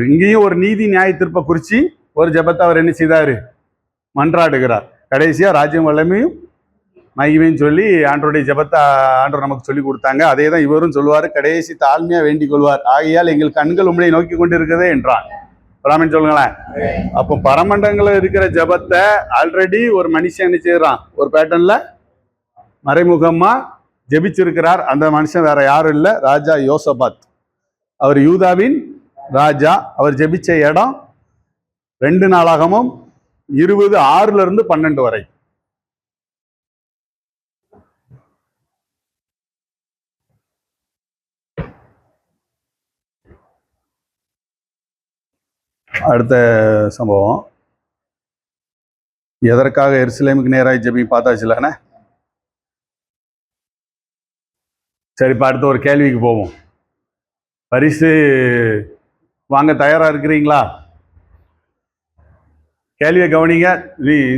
இங்கேயும் ஒரு நீதி நியாய தீர்ப்பை குறிச்சு ஒரு ஜபத்தை அவர் என்ன செய்தாரு, மன்றாடுகிறார். கடைசியா ராஜ்யம் வல்லமையும் மகிமையும் சொல்லி ஆண்டவருடைய ஜபத்தை ஆண்டவர் நமக்கு சொல்லி கொடுத்தாங்க. அதே தான் இவரும் சொல்லுவார், கடைசி தாழ்மையா வேண்டிக் கொள்வார், ஆகையால் எங்கள் கண்கள் உம்மை நோக்கி கொண்டு இருக்கிறதே என்றான். ராமன் சொல்லுங்களேன். அப்போ பரமண்டங்களில் இருக்கிற ஜபத்தை ஆல்ரெடி ஒரு மனுஷன் என்ன செய்யறான், ஒரு பேட்டர்ன்ல மறைமுகமா ஜெபிச்சிருக்கிறார். அந்த மனுஷன் வேற யாரும் இல்லை, ராஜா யோசபாத். அவர் யூதாவின் ராஜா. அவர் ஜெபிச்ச இடம் 2 நாளாகமும் 20:6-12 வரை. அடுத்த சம்பவம், எதற்காக எருசலேமுக்கு நேராக ஜெபி பார்த்தாச்சுலண்ணே. சரிப்பா, அடுத்த ஒரு கேள்விக்கு போவோம். பரிசு வாங்க தயாரா இருக்கிறீங்களா? கேள்வியை கவனிங்க.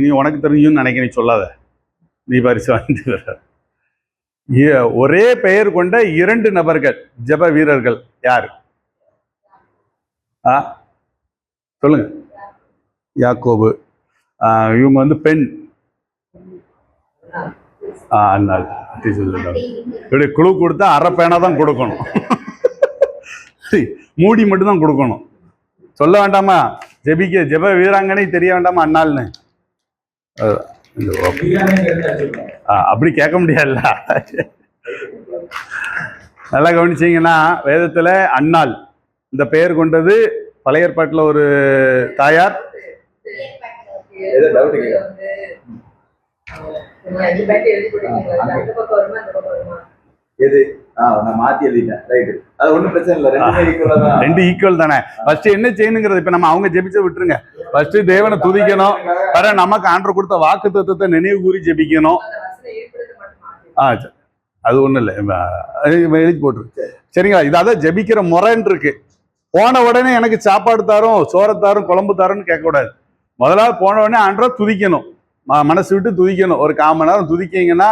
நீ உனக்கு தெரிஞ்சுன்னு நினைக்க, நீ சொல்லாத, நீ பரிசு வாங்கிட்டு வர. ஒரே பெயர் கொண்ட 2 நபர்கள் ஜெப வீரர்கள் யாரு? சொல்லுங்க. யாக்கோபு. இவங்க வந்து பெண். அண்ணாள். இப்படி குழு கொடுத்தா அரை பேனா தான் கொடுக்கணும், மூடி மட்டும் தான் கொடுக்கணும். சொல்ல வேண்டாமா, ஜெப வீராங்கனை தெரிய வேண்டாமா அண்ணாள்னு? அப்படி கேட்க முடியாதுல்ல. நல்லா கவனிச்சீங்கன்னா வேதத்துல அண்ணாள் இந்த பெயர் கொண்டது பழைய ஏற்பாட்டுல ஒரு தாயார். ரெண்டு ஈக்குவல் தானே. ஃபர்ஸ்ட் என்ன செய்யணுங்கிறது, இப்ப நம்ம அவங்க ஜெபிச்ச விட்டுருங்க. ஃபர்ஸ்ட் தேவனை துதிக்கணும், வேற நமக்கு ஆண்டவர் கொடுத்த வாக்கு தத்துவத்தை நினைவு கூறி ஜெபிக்கணும். அது ஒண்ணும் இல்லை, எழுதி போட்டுரு சரிங்களா. இதாவது ஜெபிக்கிற முறைன்னு இருக்கு. போன உடனே எனக்கு சாப்பாடு தாரும், சோறை தாரும், குழம்பு தாருன்னு கேட்கக்கூடாது. முதலாவது போன உடனே ஆண்டவரை துதிக்கணும், மனசு விட்டு துதிக்கணும். ஒரு 1/4 மணி நேரம் துதிக்கிங்கன்னா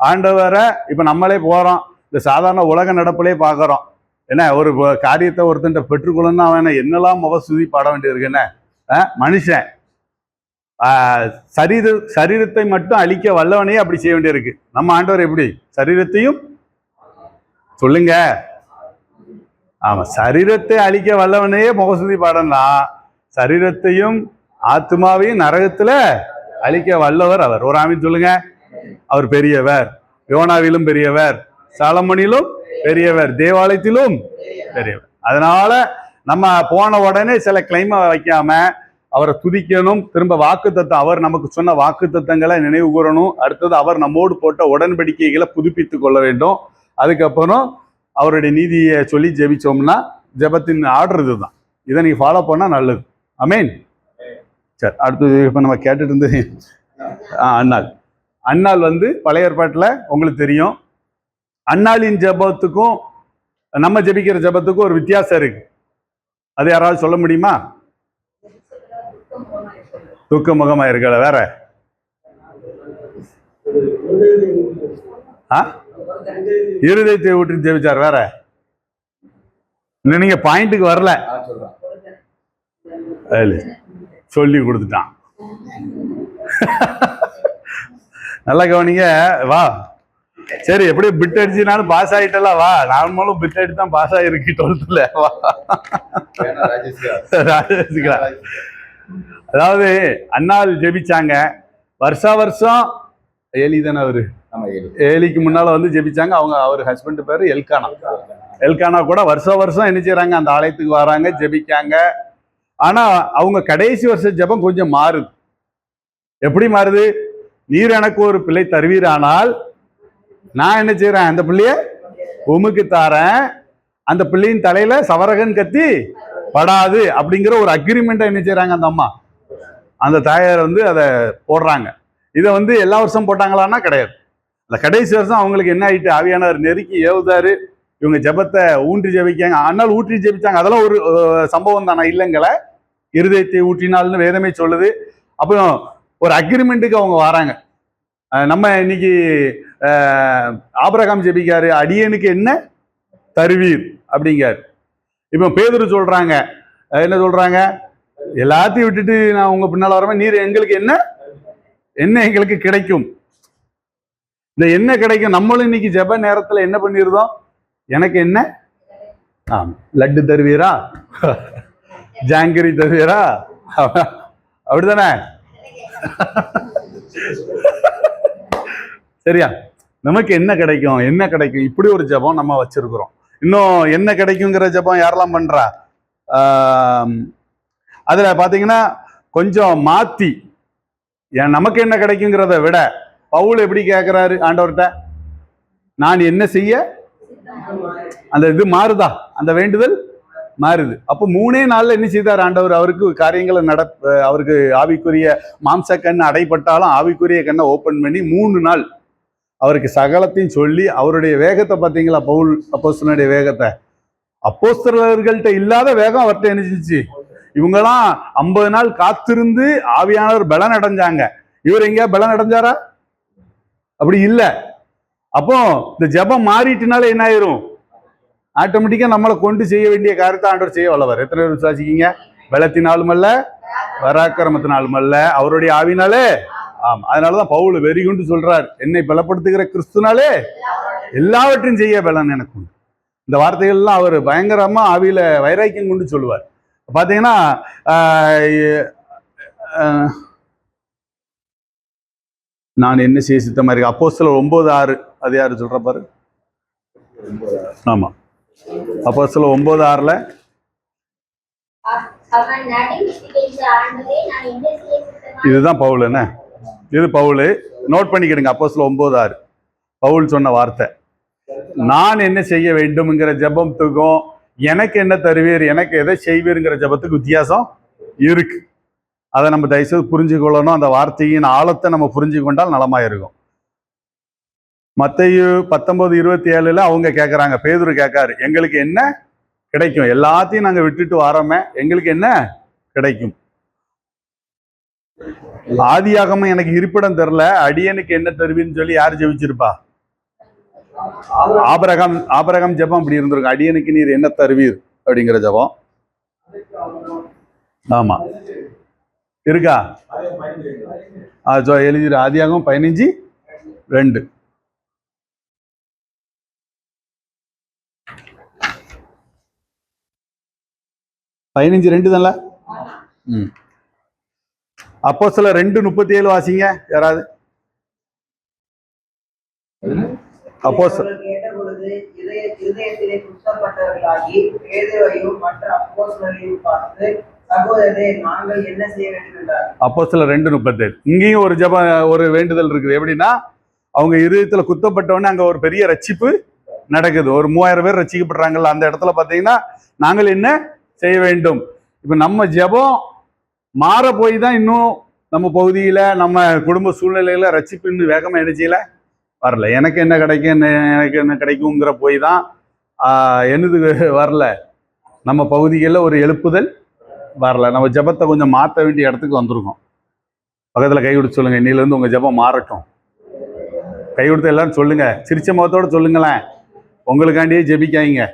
ஆண்டவரை, இப்ப நம்மளே போறோம், இந்த சாதாரண உலக நடப்புலே பாக்குறோம். என்ன ஒரு காரியத்தை ஒருத்தன் பெற்றுக்கொள்ளணும்னா அவன் என்னெல்லாம் முகஸ்துதி பாட வேண்டியிருக்கு. என்ன மனுஷன் சரீரத்தை மட்டும் அழிக்க வல்லவனையே அப்படி செய்ய வேண்டியிருக்கு. நம்ம ஆண்டவர் எப்படி சரீரத்தையும் சொல்லுங்க. ஆமா, சரீரத்தை அழிக்க வல்லவனையே முகஸ்துதி பாடலாம், சரீரத்தையும் ஆத்மாவையும் நரகத்துல அழிக்க வல்லவர் அவர். ஒரு ஆமீன் சொல்லுங்க. அவர் பெரியவர், யோனாவிலும் பெரியவர், சாலமோனிலும் பெரியவர், தேவாலயத்திலும் பெரியவர். அதனால நம்ம போன உடனே சில கிளைமை வைக்காம அவரை துதிக்கணும். திரும்ப வாக்குத்தத்தம், அவர் நமக்கு சொன்ன வாக்குத்தத்தங்களை நினைவு கூறணும். அடுத்தது அவர் நம்மோடு போட்ட உடன்படிக்கைகளை புதுப்பித்துக் கொள்ள வேண்டும். அதுக்கப்புறம் அவருடைய நீதியை சொல்லி ஜெபிச்சோம்னா ஜெபத்தின் ஆர்டர் இதுதான். இதை நீங்க ஃபாலோ பண்ணா நல்லது. ஆமென். சரி, அடுத்தது இப்ப நம்ம கேட்டுட்டு இருந்தது அன்னாள். அன்னாள் வந்து பழைய ஏற்பாட்டுல உங்களுக்கு தெரியும். அன்னாளின் ஜெபத்துக்கும் நம்ம ஜெபிக்கிற ஜெபத்துக்கும் ஒரு வித்தியாசம் இருக்கு. அது யாராவது சொல்ல முடியுமா? துக்க முகமா இருக்கல, வேற இருதயத்தை ஊற்றி ஜெபிச்சார், வேற இன்னும் நீங்க பாயிண்ட்டுக்கு வரல. சொல்லி கொடுத்துட்டான். நல்லா கவனிங்க. வா, சரி, எப்படி பிட் அடிச்சுனாலும் பாஸ் ஆயிட்டல. வா, நார்மலும் பிட் அடிச்சு தான் பாஸ் ஆயிருக்கு 12th. வா, ராஜேஷ்கா. அதாவது அன்னாள் ஜெபிச்சாங்க வருஷா வருஷம். ஏலி தானே அவரு, ஏலிக்கு முன்னால வந்து ஜெபிச்சாங்க. அவர் ஹஸ்பண்ட் பேரு எல்கானா. எல்கானா கூட வருஷம் வருஷம் என்ன செய்யறாங்க, அந்த ஆலயத்துக்கு வராங்க, ஜெபிக்காங்க. ஆனா அவங்க கடைசி வருஷ ஜெபம் கொஞ்சம் மாறுது. எப்படி மாறுது? நீர் எனக்கு ஒரு பிள்ளை தருவீரானால் நான் என்ன செய்யறேன், அந்த பிள்ளைய உமக்கு தாரேன், அந்த பிள்ளையின் தலையில சவரகன் கத்தி படாது அப்படிங்கிற ஒரு அக்ரிமெண்ட்டை என்ன செய்யறாங்க அந்த அம்மா, அந்த தாயார் வந்து அதை போடுறாங்க. இதை வந்து எல்லா வருஷம் போட்டாங்களான்னா கிடையாது. அந்த கடைசி வருஷம் அவங்களுக்கு என்ன ஆயிட்டு, ஆவியானவர் நெருக்கி ஏவுதாரு. இவங்க ஜெபத்தை ஊன்றி ஜெபிக்காங்க. ஆனால் ஊற்றி ஜெபிச்சாங்க. அதெல்லாம் ஒரு சம்பவம் தானே, இல்லைங்களே. இருதயத்தை ஊற்றினால்னு வேதமே சொல்லுது. அப்புறம் ஒரு அக்ரிமெண்ட்டுக்கு அவங்க வராங்க. நம்ம இன்னைக்கு ஆபிரகாம் ஜெபிக்காரு, அடியனுக்கு என்ன தருவீர் அப்படிங்காரு. இப்போ பேதுரு சொல்றாங்க, என்ன சொல்றாங்க, எல்லாத்தையும் விட்டுட்டு நான் உங்க பின்னால வரவேன், நீர் எங்களுக்கு என்ன என்ன எங்களுக்கு கிடைக்கும், இந்த என்ன கிடைக்கும். நம்மளும் இன்னைக்கு ஜெப நேரத்துல என்ன பண்ணிருந்தோம், எனக்கு என்ன லட்டு தருவீரா, ஜாங்கிரி தருவீரா, அப்படித்தானே? சரியா? நமக்கு என்ன கிடைக்கும், என்ன கிடைக்கும், இப்படி ஒரு ஜெபம் நம்ம வச்சிருக்கிறோம். இன்னும் என்ன கிடைக்குங்கிற ஜெபம் யாரெல்லாம் பண்றா? அதுல பாத்தீங்கன்னா கொஞ்சம் மாத்தி, நமக்கு என்ன கிடைக்குங்கிறத விட பவுல் எப்படி கேட்கிறாரு ஆண்டவர்கிட்ட, நான் என்ன செய்ய, அந்த இது மாறுதா, அந்த வேண்டுதல் மாறுது. அப்போ 3 நாள்ல என்ன செய்தார் ஆண்டவர், அவருக்கு காரியங்களை அவருக்கு ஆவிக்குரிய மாம்ச கண் அடைப்பட்டாலும் ஆவிக்குரிய கண்ணை ஓபன் பண்ணி 3 நாள் அவருக்கு சகலத்தையும் சொல்லி, அவருடைய வேகத்தை பார்த்தீங்களா, பவுல் அப்போஸ்தலனுடைய வேகத்தை. அப்போஸ்தலர்கள்ட்ட இல்லாத வேகம் அவர்கிட்ட என்ன செஞ்சுச்சு. இவங்கெல்லாம் 50 நாள் காத்திருந்து ஆவியானவர் பலன் அடைஞ்சாங்க. இவர் எங்கேயா பலன் அடைஞ்சாரா? அப்படி இல்லை. அப்போ இந்த ஜெபம் மாறிட்டுனால என்ன ஆயிரும், ஆட்டோமேட்டிக்கா நம்மளை கொண்டு செய்ய வேண்டிய காரியத்தை ஆண்டவர் செய்ய வல்லவர். எத்தனை பேர் விசுவாசிக்கீங்க? பலத்தினாலும் அல்ல, பராக்கிரமத்தினாலும் அல்ல, அவருடைய ஆவினாலே. ஆமா, அதனாலதான் பவுல் வெறிகுண்டு சொல்றார், என்னை பலப்படுத்துகிற கிறிஸ்துனாலே எல்லாவற்றையும் செய்ய பலன் எனக்கு உண்டு. இந்த வார்த்தைகள்லாம் அவர் பயங்கரமா ஆவியில வைராக்கியம் கொண்டு சொல்லுவார். பாத்தீங்கன்னா நான் என்ன செய்ய சித்தமா இருக்கு, அப்போஸ்தலர் 9:6, அது யாரு சொல்ற பாரு. ஆமா, அப்போஸ்தலர் 9:6 இதுதான் பவுல். என்ன இது? பவுல் நோட் பண்ணிக்கிடுங்க. அப்போஸ்தலர் 9:6 பவுல் சொன்ன வார்த்தை. நான் என்ன செய்ய வேண்டும்ங்கிற ஜெபத்துக்கும் எனக்கு என்ன தருவீர், எனக்கு எதை செய்வீருங்கிற ஜெபத்துக்கு வித்தியாசம் இருக்கு. அதை நம்ம தயவுசெய்து புரிஞ்சுக்கொள்ளணும். அந்த வார்த்தையின் ஆழத்தை நம்ம புரிஞ்சு கொண்டால் நலமா இருக்கும். மத்தேயு 19:27 அவங்க கேட்கறாங்க, பேதுரு கேட்காரு, எங்களுக்கு என்ன கிடைக்கும், எல்லாத்தையும் நாங்க விட்டுட்டு வரோமே, எங்களுக்கு என்ன கிடைக்கும். ஆதியாகமம் எனக்கு இருப்பிடம் தெரியல, அடியனுக்கு என்ன தருவீன்னு சொல்லி யார் ஜெபிச்சிருப்பா? ஆபிரகாம் ஜெபம் அப்படி இருந்திருக்கும், அடியனுக்கு நீர் என்ன தருவீர் அப்படிங்கிற ஜெபம். ஆமா, இருக்கா? எழுதிரு. ஆதியாகமம் 15:2. தானே. அப்போஸ்தலர் 2:37 வாசிங்க யாராவது.
அவர்கள் கேட்டபொழுது இருதயத்திலே குற்றப்பட்டவர்களாகி பேதுருவையும் மற்ற அப்போஸ்தலரையும் பார்த்து, சகோதரரே, நாங்கள் என்ன செய்ய வேண்டும் என்றார்.
அப்போஸ்தலர் 2:37 இங்கேயும் ஒரு வேண்டுதல் இருக்குது. எப்படின்னா, அவங்க இருதயத்துல குத்தப்பட்டவொடனே அங்க ஒரு பெரிய ரட்சிப்பு நடக்குது. ஒரு 3000 பேர் ரட்சிக்கப்படுறாங்கல்ல, அந்த இடத்துல பார்த்தீங்கன்னா நாங்கள் என்ன செய்ய வேண்டும். இப்ப நம்ம ஜெபம் மாற போய் தான் இன்னும் நம்ம பகுதியில நம்ம குடும்ப சூழ்நிலையில ரட்சிப்பு இன்னும் வேகமா என்ன செய்யல வரல. எனக்கு என்ன கிடைக்கும், எனக்கு என்ன கிடைக்குங்கிற போய் தான் என்னது வரல. நம்ம பகுதிகளில் ஒரு எழுப்புதல் வரல. நம்ம ஜெபத்தை கொஞ்சம் மாற்ற வேண்டிய இடத்துக்கு வந்திருக்கோம். பக்கத்துல கை கொடுத்து சொல்லுங்க, இன்னிலிருந்து உங்க ஜெபம் மாறட்டும். கை கொடுத்து எல்லாரும் சொல்லுங்க, சிரிச்ச முகத்தோட சொல்லுங்களேன். உங்களுக்காண்டியே ஜெபிக்காங்க.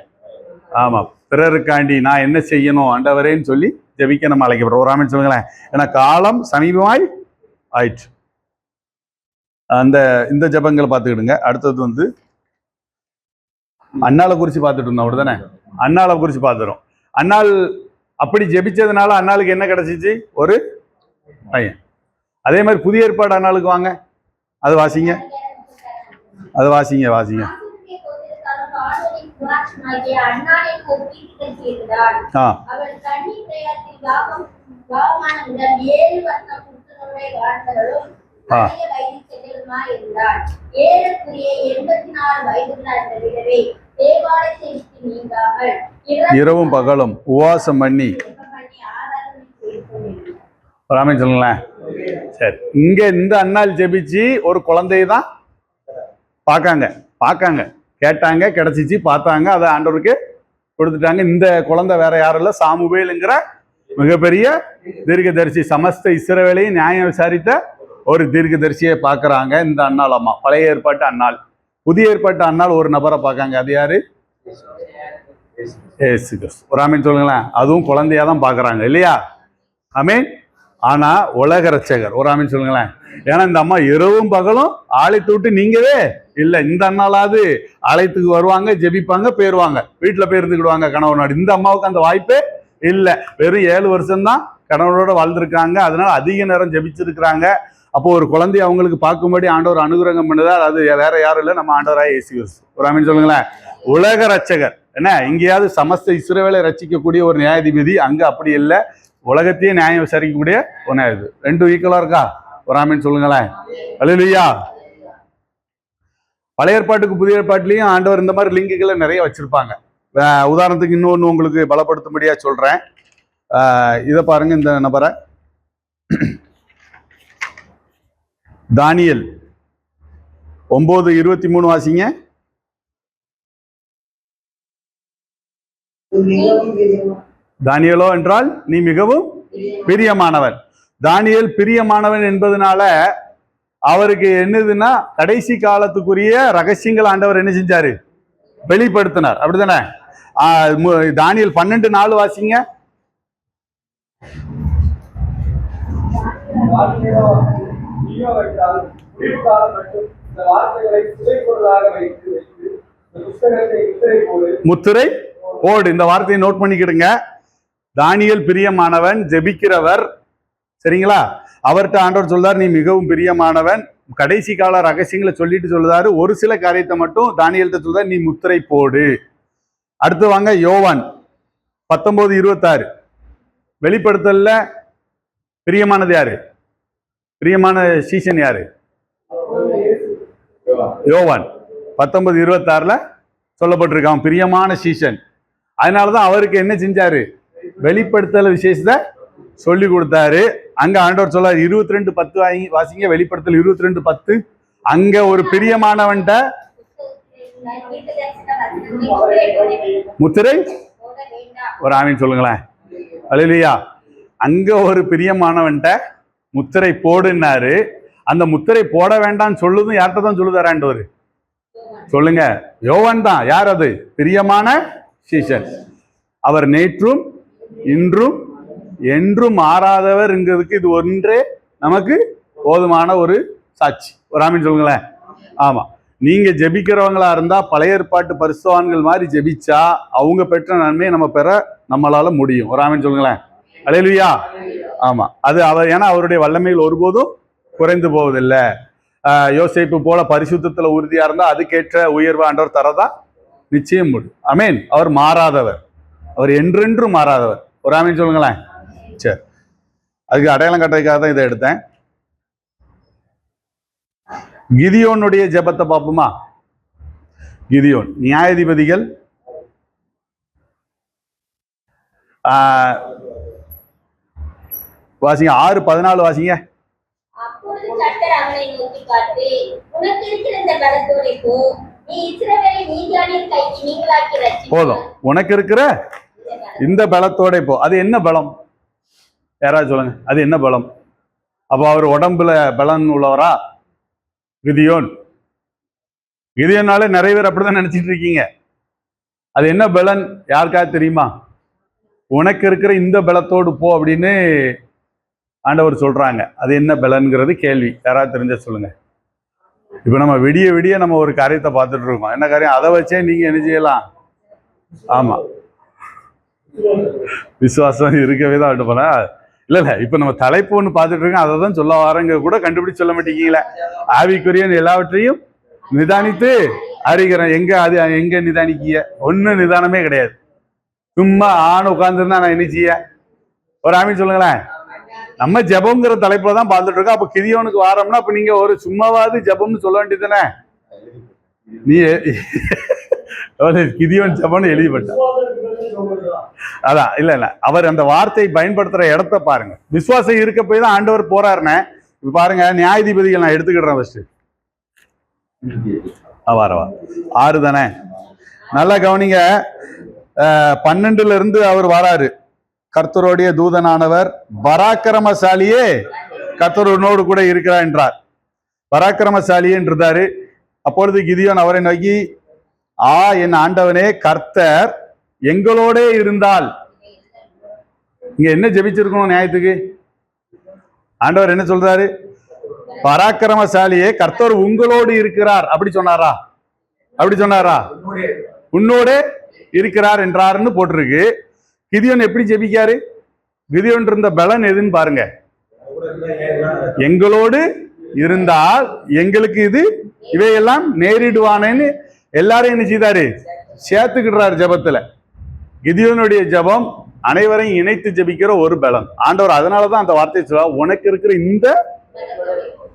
ஆமா, பிறருக்காண்டி நான் என்ன செய்யணும் ஆண்டவரேன்னு சொல்லி ஜெபிக்க நம்ம அழைக்கப்படுறோம். ஒரு ஆமென் சொல்லுங்களேன். ஏன்னா காலம் சமீபமாய் ஆயிற்று. இந்த ஜெபங்களை பார்த்துக்கிடுங்க. அடுத்தது அன்னாளை குறித்து பார்த்துட்டு இருந்தோம், அப்படிதானே? அன்னாளை குறித்து பார்த்துரும். அன்னாள் அப்படி ஜெபிச்சதுனால அன்னாளுக்கு என்ன கிடைச்சிச்சு? ஒரு பையன். அதே மாதிரி புதிய ஏற்பாடு அன்னாளுக்கு வாங்க, அது வாசிங்க. இரவும் பகலும் உபவாசம் பண்ணி சொல்லுங்களேன். சரி, இங்க இந்த அன்னாள் ஜெபிச்சு ஒரு குழந்தைய தான் பார்க்காங்க, கேட்டாங்க, கிடைச்சிச்சு, பார்த்தாங்க, அதை ஆண்டவருக்கு கொடுத்துட்டாங்க. இந்த குழந்தை வேற யாரும் இல்லை, சாமுவேலுங்கிற மிகப்பெரிய தீர்க்கதரிசி, சமஸ்த இஸ்ரவேலையும் நியாயம் விசாரித்த ஒரு தீர்க்கதரிசியை பார்க்கறாங்க இந்த அன்னாள் அம்மா. பழைய ஏற்பாட்டு அன்னாள். புதிய ஏற்பாட்டு அன்னாள் ஒரு நபரை பார்க்காங்க. அது யாரு? ஏசு கிறிஸ்து. ஒரு ஆமீன் சொல்லுங்களேன். அதுவும் குழந்தையா தான் பார்க்கறாங்க இல்லையா? ஆமீன். ஆனா உலக ரட்சகர். ஒரு ஆமீன் சொல்லுங்களேன். ஏன்னா இந்த அம்மா இரவும் பகலும் ஆலயத்தை விட்டு நீங்கவே இல்லை. இந்த அண்ணாலாவது ஆலயத்துக்கு வருவாங்க, ஜெபிப்பாங்க, போயிருவாங்க, வீட்டில் போய் இருந்துக்கிடுவாங்க கணவனோட. இந்த அம்மாவுக்கு அந்த வாய்ப்பே இல்லை. வெறும் 7 வருஷம்தான் கணவனோட வாழ்ந்திருக்காங்க. அதனால அதிக நேரம் ஜெபிச்சிருக்கிறாங்க. அப்போ ஒரு குழந்தைய அவங்களுக்கு பார்க்கும்படி ஆண்டவர் அனுகிரகம் பண்ணுதார். அது வேற யாரும் இல்லை, நம்ம ஆண்டவராய் இயேசு கிறிஸ்து. ஒரு ஆமீன் சொல்லுங்களேன். உலக ரட்சகர். என்ன, இங்கேயாவது சமஸ்த இஸ்ரவேலை ரட்சிக்கக்கூடிய ஒரு நியாயாதிபதி, அங்க அப்படி இல்லை. உலகத்தையே நியாயம் விசாரிக்கக்கூடிய ஒரு நியாயாதிபதி. 2 ஈக்குவலா இருக்கா? ஒரு ஆமீன் சொல்லுங்களேன். அல்லேலூயா. பழைய ஏற்பாட்டுக்கு புதிய ஏற்பாட்டிலையும் ஆண்டவர் இந்த மாதிரி லிங்குகளை நிறைய வச்சிருப்பாங்க. உதாரணத்துக்கு இன்னொன்று உங்களுக்கு பலப்படுத்தும்படியா சொல்றேன். இதை பாருங்க, இந்த நபரை தானியேல் 9:23 வாசிங்க. தானியேலோ என்றால் நீ மிகவும் பிரியமானவன். தானியேல் பிரியமானவன் என்பதனால அவருக்கு என்னதுன்னா கடைசி காலத்துக்குரிய ரகசியங்கள் ஆண்டவர் என்ன செஞ்சாரு? வெளிப்படுத்தினார். அப்படித்தானே? தானியேல் 12:4 வாசிங்க. முத்திரை போடு. இந்த வார்த்தையை நோட் பண்ணிக்கிடுங்க. தானியேல் பிரியமானவன், ஜெபிக்கிறவர், சரிங்களா? அவர்கிட்ட ஆண்டவர் சொல்றார் நீ மிகவும் பிரியமானவன். கடைசி கால ரகசியங்களை சொல்லிட்டு சொல்லுதாரு. ஒரு சில காரியத்தை மட்டும் தானியேல்கிட்ட சொல்றாரு, நீ முத்திரை போடு. அடுத்து வாங்க, யோவான் 19:26. வெளிப்படுத்தல்ல பிரியமானது யாரு? பிரியமான சீசன் யாரு? யோவான் 19:26 சொல்லப்பட்டிருக்கான் பிரியமான சீசன். அதனாலதான் அவருக்கு என்ன செஞ்சாரு? வெளிப்படுத்தல் விசேஷத்தை சொல்லி கொடுத்தாரு. அங்க ஆண்டவர் சொல்றாரு 22:10 வாசிங்க. வெளிப்படுத்தல் 22:10. அங்க ஒரு பிரியமானவன்ட்ட முத்திரை, ஒரு ஆமீன் சொல்லுங்களேன். அல்லேலூயா. அங்க ஒரு பிரியமானவன்ட்ட முத்திரை போடுனாரு. அந்த முத்திரை போட வேண்டாம்னு சொல்லுதும் யார்கிட்ட தான் சொல்லுதாரு ஆண்டவர்? சொல்லுங்க, யோவான் தான். யார் அது? பிரியமான சீசன். அவர் நேற்றும் இன்றும் என்றும் மாறாதவர்ங்கிறதுக்கு இது ஒன்றே நமக்கு போதுமான ஒரு சாட்சி. ஒரு ஆமீன் சொல்லுங்களேன். ஆமா, நீங்க ஜெபிக்கிறவங்களா இருந்தா பழைய ஏற்பாட்டு பரிசுத்தவான்கள் மாதிரி ஜெபிச்சா அவங்க பெற்ற நன்மையை நம்ம பெற நம்மளால முடியும். ஒரு ஆமீன் சொல்லுங்களேன். அல்லேலூயா. ஆமா, அது அவர், ஏன்னா அவருடைய வல்லமையில் ஒருபோதும் குறைந்து போவதில்லை. யோசேப்பு போல பரிசுத்தத்துல உறுதியா இருந்தா அதுக்கேற்ற உயர்வு ஆண்டவர் தரதான் நிச்சயம் முடியும். ஆமென். அவர் மாறாதவர், அவர் என்றென்றும் மாறாதவர். ஒரு ஆமீன் சொல்லுங்களேன். சரி, அதுக்கு அடையாளம் கட்டுறதுக்காக தான் இதை எடுத்தேன். கிதியோனுடைய ஜெபத்தை பார்ப்போமா? கிதியோன், நியாயாதிபதிகள் வாசிங்க, 6:14 வாசிங்க.
அப்பொழுது கர்த்தர் அவனை நோக்கி பார்த்து, உனக்கு இருக்கிற இந்த பலத்தோடே போ, நீ இஸ்ரவேலை மீதியானியர் கைக்கு நீங்களாக்கி ரட்சிப்பாய்.
போதும், உனக்கு இருக்கிற இந்த பலத்தோட போ. அது என்ன பலம்? யாராவது சொல்லுங்க, அது என்ன பலம்? அப்போ அவர் உடம்புல பலன் உள்ளவரா கிதியோன்? கிதியோனால நிறைய பேர் அப்படிதான் நினைச்சிட்டு இருக்கீங்க. அது என்ன பலன் யாருக்காவது தெரியுமா? உனக்கு இருக்கிற இந்த பலத்தோடு போ அப்படின்னு ஆண்டவர் சொல்றாங்க. அது என்ன பலன்கிறது கேள்வி. யாராவது தெரிஞ்ச சொல்லுங்க. இப்ப நம்ம விடிய விடிய நம்ம ஒரு காரியத்தை பார்த்துட்டு இருக்கோம். என்ன காரியம்? அதை வச்சே நீங்க என்ன செய்யலாம்? ஆமா, விசுவாசம் இருக்கவே தான் விட்டு போனா இல்ல. இப்ப நம்ம தலைப்பு ஒண்ணு பார்த்துட்டு இருக்கோம், அதை தான் சொல்ல வரங்க கூட கண்டுபிடிச்சு சொல்ல மாட்டேங்கீங்களே. ஆவிக்குரியன் எல்லாவற்றையும் நிதானித்து அறிகிறேன். எங்க அது எங்க நிதானிக்கிய? ஒன்னும் நிதானமே கிடையாது. சும்மா ஆண் உட்கார்ந்துருந்தா நான் என்ன செய்ய? ஒரு ஆமீன் சொல்லுங்களேன். நம்ம ஜெபம்ங்கிற தலைப்புல தான் பார்த்துட்டு இருக்கோம். அப்ப கிதியோனுக்கு வாரம்னா அப்ப நீங்க ஒரு சும்மாவாது ஜெபம்னு சொல்ல வேண்டியதுதானே? நீ கிதியோன் ஜெபம்னு எழுதிப்பட்ட அதான் இல்ல, அவர் அந்த வார்த்தையை பயன்படுத்துற இடத்த பாருங்க. விசுவாசம் இருக்க போய் தான் ஆண்டவர் போறாருன்னு. இப்ப பாருங்க, நியாயாதிபதிகள் நான் எடுத்துக்கிடுறேன் ஃபர்ஸ்ட். வரவா 6 தானே? நல்லா கவனிங்க. 12 இருந்து அவர் வராரு. கர்த்தருடைய தூதனானவர், பராக்கிரமசாலியே கர்த்தரோடு கூட இருக்கிறார் என்றார். பராக்கிரமசாலியே என்றாரு. அப்பொழுது கிதியோன் அவரை நோக்கி, என் ஆண்டவனே, கர்த்தர் எங்களோட இருந்தால். இங்க என்ன ஜெபிச்சிருக்கணும் நியாயத்துக்கு? ஆண்டவர் என்ன சொல்றாரு? பராக்கிரமசாலியே கர்த்தர் உங்களோடு இருக்கிறார். அப்படி சொன்னாரா? அப்படி சொன்னாரா? உன்னோட இருக்கிறார் என்றாருன்னு போட்டிருக்கு. கிதியோன் எப்படி ஜெபிக்காரு? கிதியோன் இருந்த பலன் எதுன்னு பாருங்க. எங்களோடு இருந்தால் எங்களுக்கு இது இவையெல்லாம் நேரிடுவானேன்னு எல்லாரும் என்ன செய்தாரு? சேர்த்துக்கிடுறாரு ஜெபத்துல. கிதியோனுடைய ஜெபம் அனைவரையும் இணைத்து ஜெபிக்கிற ஒரு பலன். ஆண்டவர் அதனாலதான் அந்த வார்த்தையை சொல்ல, உனக்கு இருக்கிற இந்த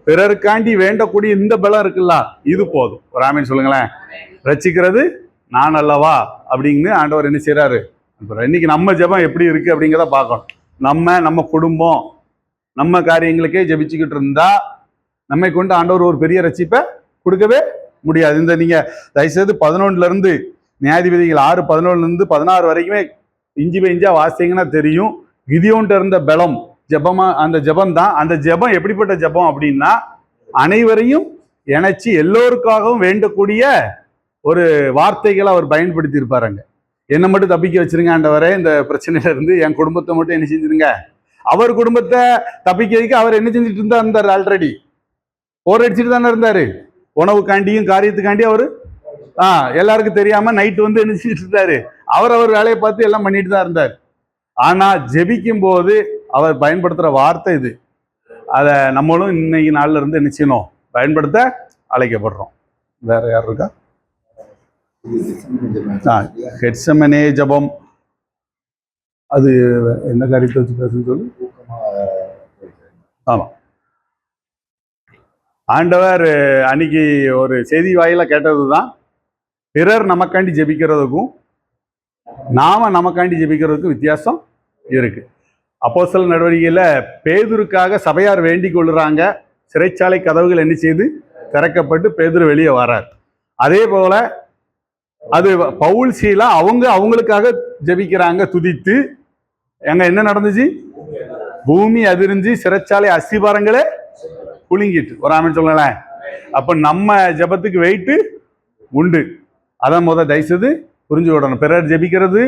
பிறருக்காண்டி வேண்டக்கூடிய இந்த பலம் இருக்குல்ல, இது போதும். ஒரு ஆமீன் சொல்லுங்களேன். ரட்சிக்கிறது நான் அல்லவா அப்படின்னு ஆண்டவர் என்ன செய்யறாரு? இன்னைக்கு நம்ம ஜெபம் எப்படி இருக்கு அப்படிங்கிறத பார்க்கணும். நம்ம குடும்பம் நம்ம காரியங்களுக்கே ஜெபிச்சுக்கிட்டு இருந்தா நம்மை கொண்டு ஆண்டவர் ஒரு பெரிய ரட்சிப்பை கொடுக்கவே முடியாது. இந்த நீங்க தயவுசெய்து 11 இருந்து நியாயாதிபதிகள் 6:11 இருந்து 16 வரைக்குமே இஞ்சி பெஞ்சா வாசிங்கன்னா தெரியும். கிதியோன்ட்ட இருந்த பலம் ஜெபமா, அந்த ஜெபம் தான். அந்த ஜெபம் எப்படிப்பட்ட ஜெபம் அப்படின்னா, அனைவரையும் இணைச்சு எல்லோருக்காகவும் வேண்டக்கூடிய ஒரு வார்த்தைகளை அவர் பயன்படுத்தி இருப்பாருங்க. என்னை மட்டும் தப்பிக்க வச்சிருங்க ஆண்டவரே இந்த பிரச்சனையில இருந்து, என் குடும்பத்தை மட்டும் என்ன செஞ்சிருங்க. அவர் குடும்பத்தை தப்பிக்க வைக்க அவர் என்ன செஞ்சுட்டு இருந்தார்? ஆல்ரெடி போர் அடிச்சுட்டு தானே இருந்தாரு. உணவுக்காண்டியும் காரியத்துக்காண்டி அவரு எல்லாருக்கும் தெரியாம நைட்டு வந்து என்ன செஞ்சுட்டு இருந்தாரு? அவர் வேலையை பார்த்து எல்லாம் பண்ணிட்டு தான் இருந்தார். ஆனா ஜெபிக்கும் போது அவர் பயன்படுத்துற வார்த்தை இது. அதை நம்மளும் இன்னைக்கு நாள்ல இருந்து என்ன செய்யணும்? பயன்படுத்த அழைக்கப்படுறோம். வேற யார் இருக்கா? கெட்செமனே ஜெபம். அது என்ன காரியத்தை வச்சு பேசுன்னு சொல்லு. ஆமா, ஆண்டவர் அன்னைக்கு ஒரு செய்தி வாயில கேட்டதுதான், பிறர் நமக்காண்டி ஜெபிக்கிறதுக்கும் நாம நமக்காண்டி ஜெபிக்கிறதுக்கும் வித்தியாசம் இருக்கு. அப்போஸ்தலர் நடவடிக்கையில பேதுருக்காக சபையார் வேண்டிக் கொள்ளுறாங்க. சிறைச்சாலை கதவுகள் என்ன செய்து திறக்கப்பட்டு பேதுரு வெளியே வரார். அதே போல அது பவுல் சீலா அவங்களுக்காக ஜெபிக்கிறாங்க துதித்து. என்ன நடந்துச்சு? பூமி அதிர்ந்து சிறைச்சாலை அஸ்திபாரங்களே குலுங்கிட்டு. ஒரு ஆமென் சொல்லலாம். அப்ப நம்ம ஜெபத்துக்கு வெயிட்டு உண்டு. அதான் தயவுசெய்து புரிஞ்சு விடணும். பிறர் ஜெபிக்கிறது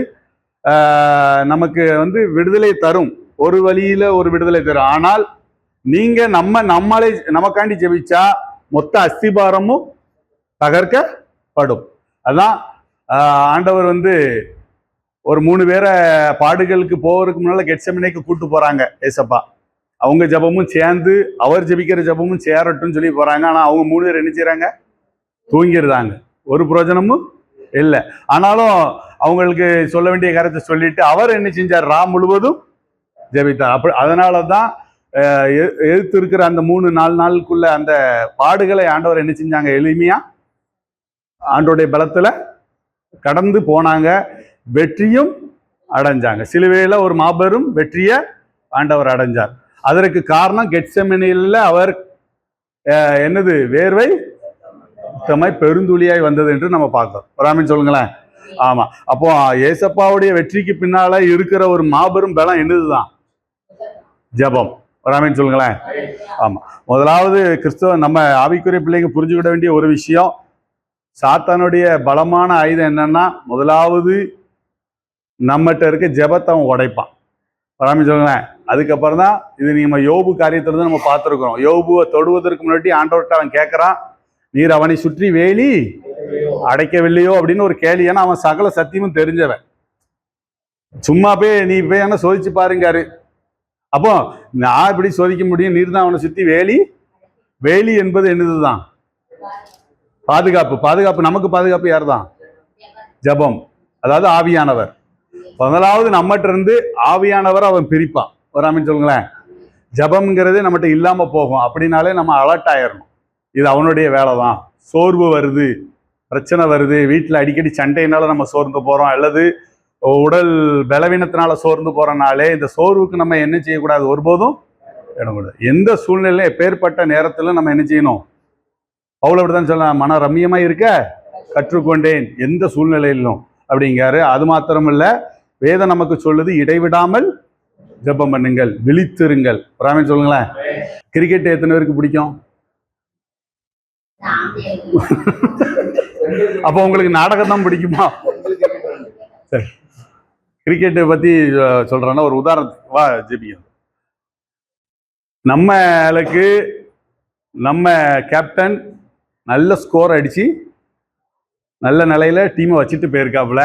நமக்கு விடுதலை தரும், ஒரு வழியில ஒரு விடுதலை தரும். ஆனால் நீங்க நம்மளை நமக்காண்டி ஜெபிச்சா மொத்த அஸ்திபாரமும் தகர்க்கப்படும். அதான் ஆண்டவர் ஒரு 3 பேரை பாடுகளுக்கு போறதுக்கு முன்னால கெட்செமனேக்கு கூட்டு போறாங்க ஏசப்பா. அவங்க ஜெபமும் சேர்ந்து அவர் ஜெபிக்கிற ஜெபமும் சேரட்டும்னு சொல்லி போறாங்க. ஆனா அவங்க 3 பேர் என்ன செய்றாங்க? தூங்கிடுறாங்க. ஒரு பிரயோஜனமும் இல்லை. ஆனாலும் அவங்களுக்கு சொல்ல வேண்டிய கருத்தை சொல்லிட்டு அவர் என்ன செஞ்சார்? முழுவதும் ஜெபித்தார். அப்படி அதனால தான் எதிர்த்து இருக்கிற அந்த 3-4 நாளுக்குள்ள அந்த பாடுகளை ஆண்டவர் என்ன செஞ்சாங்க? எளிமையா ஆண்டோடைய பலத்துல கடந்து போனாங்க, வெற்றியும் அடைஞ்சாங்க. சிலுவையில ஒரு மாபெரும் வெற்றியை ஆண்டவர் அடைஞ்சார். அதற்கு காரணம் கெட்செமனில அவர் என்னது? வேர்வை பெருந்துளியாய் வந்தது என்று நம்ம பார்க்கிறோம். ராமின் சொல்லுங்களேன். ஆமா. அப்போ ஏசப்பாவுடைய வெற்றிக்கு பின்னால இருக்கிற ஒரு மாபெரும் பலம் என்னதுதான்? ஜெபம். ராமின் சொல்லுங்களேன். ஆமா. முதலாவது கிறிஸ்தவ நம்ம ஆவிக்குரிய பிள்ளைங்க புரிஞ்சுக்கிட வேண்டிய ஒரு விஷயம், சாத்தானுடைய பலமான ஆயுதம் என்னன்னா, முதலாவது நம்மகிட்ட இருக்க ஜெபத்தை அவன் உடைப்பான். ராமின் சொல்லுங்களேன். அதுக்கப்புறம் தான் இது நம்ம யோபு காரியத்துல தான் நம்ம பார்த்துருக்கிறோம். யோபுவை தொடுவதற்கு முன்னாடி ஆண்டவர்கிட்ட அவன் கேட்கறான், நீர் அவனை சுற்றி வேலி அடைக்கவில்லையோ அப்படின்னு ஒரு கேள்வி. ஏன்னா அவன் சகல சத்தியமும் தெரிஞ்சவன். சும்மா போய் நீ போய் என்ன சோதிச்சு பாருங்காரு. அப்போ நான் இப்படி சோதிக்க முடியும்? நீர் தான் அவனை சுற்றி வேலி என்பது என்னதுதான்? பாதுகாப்பு. பாதுகாப்பு நமக்கு பாதுகாப்பு யார் தான்? ஜெபம், அதாவது ஆவியானவர். முதலாவது நம்மகிட்ட இருந்து ஆவியானவர் அவன் பிரிப்பான். வராமின்னு சொல்லுங்களேன். ஜெபம்ங்கிறது நம்மகிட்ட இல்லாம போகும். அப்படின்னாலே நம்ம அலர்ட் ஆயிடணும். இது அவனுடைய வேலை தான். சோர்வு வருது, பிரச்சனை வருது, வீட்டில் அடிக்கடி சண்டையினால நம்ம சோர்ந்து போறோம், அல்லது உடல் பலவீனத்தினால சோர்ந்து போறனாலே இந்த சோர்வுக்கு நம்ம என்ன செய்யக்கூடாது? ஒருபோதும் இடக்கூடாது. எந்த சூழ்நிலையில எப்பேற்பட்ட நேரத்துல நம்ம என்ன செய்யணும்? பவுல் அப்படிதான் சொல்லலாம், மன ரம்மியமா இருக்க கற்றுக்கொண்டேன் எந்த சூழ்நிலையிலும் அப்படிங்காரு. அது மாத்திரம் இல்ல, வேதம் நமக்கு சொல்லுது இடைவிடாமல் ஜெபம் பண்ணுங்கள், விழித்திருங்கள். ராமன் சொல்லுங்களேன். கிரிக்கெட் எத்தனை பேருக்கு பிடிக்கும்? அப்போ உங்களுக்கு நாடகம் தான் பிடிக்குமா? சரி, கிரிக்கெட்டை பத்தி சொல்றேன்னா ஒரு உதாரணத்துக்கு வா ஜெபிக்கும். நம்மளுக்கு நம்ம கேப்டன் நல்ல ஸ்கோர் அடிச்சு நல்ல நிலையில டீமை வச்சுட்டு போயிருக்காப்புல.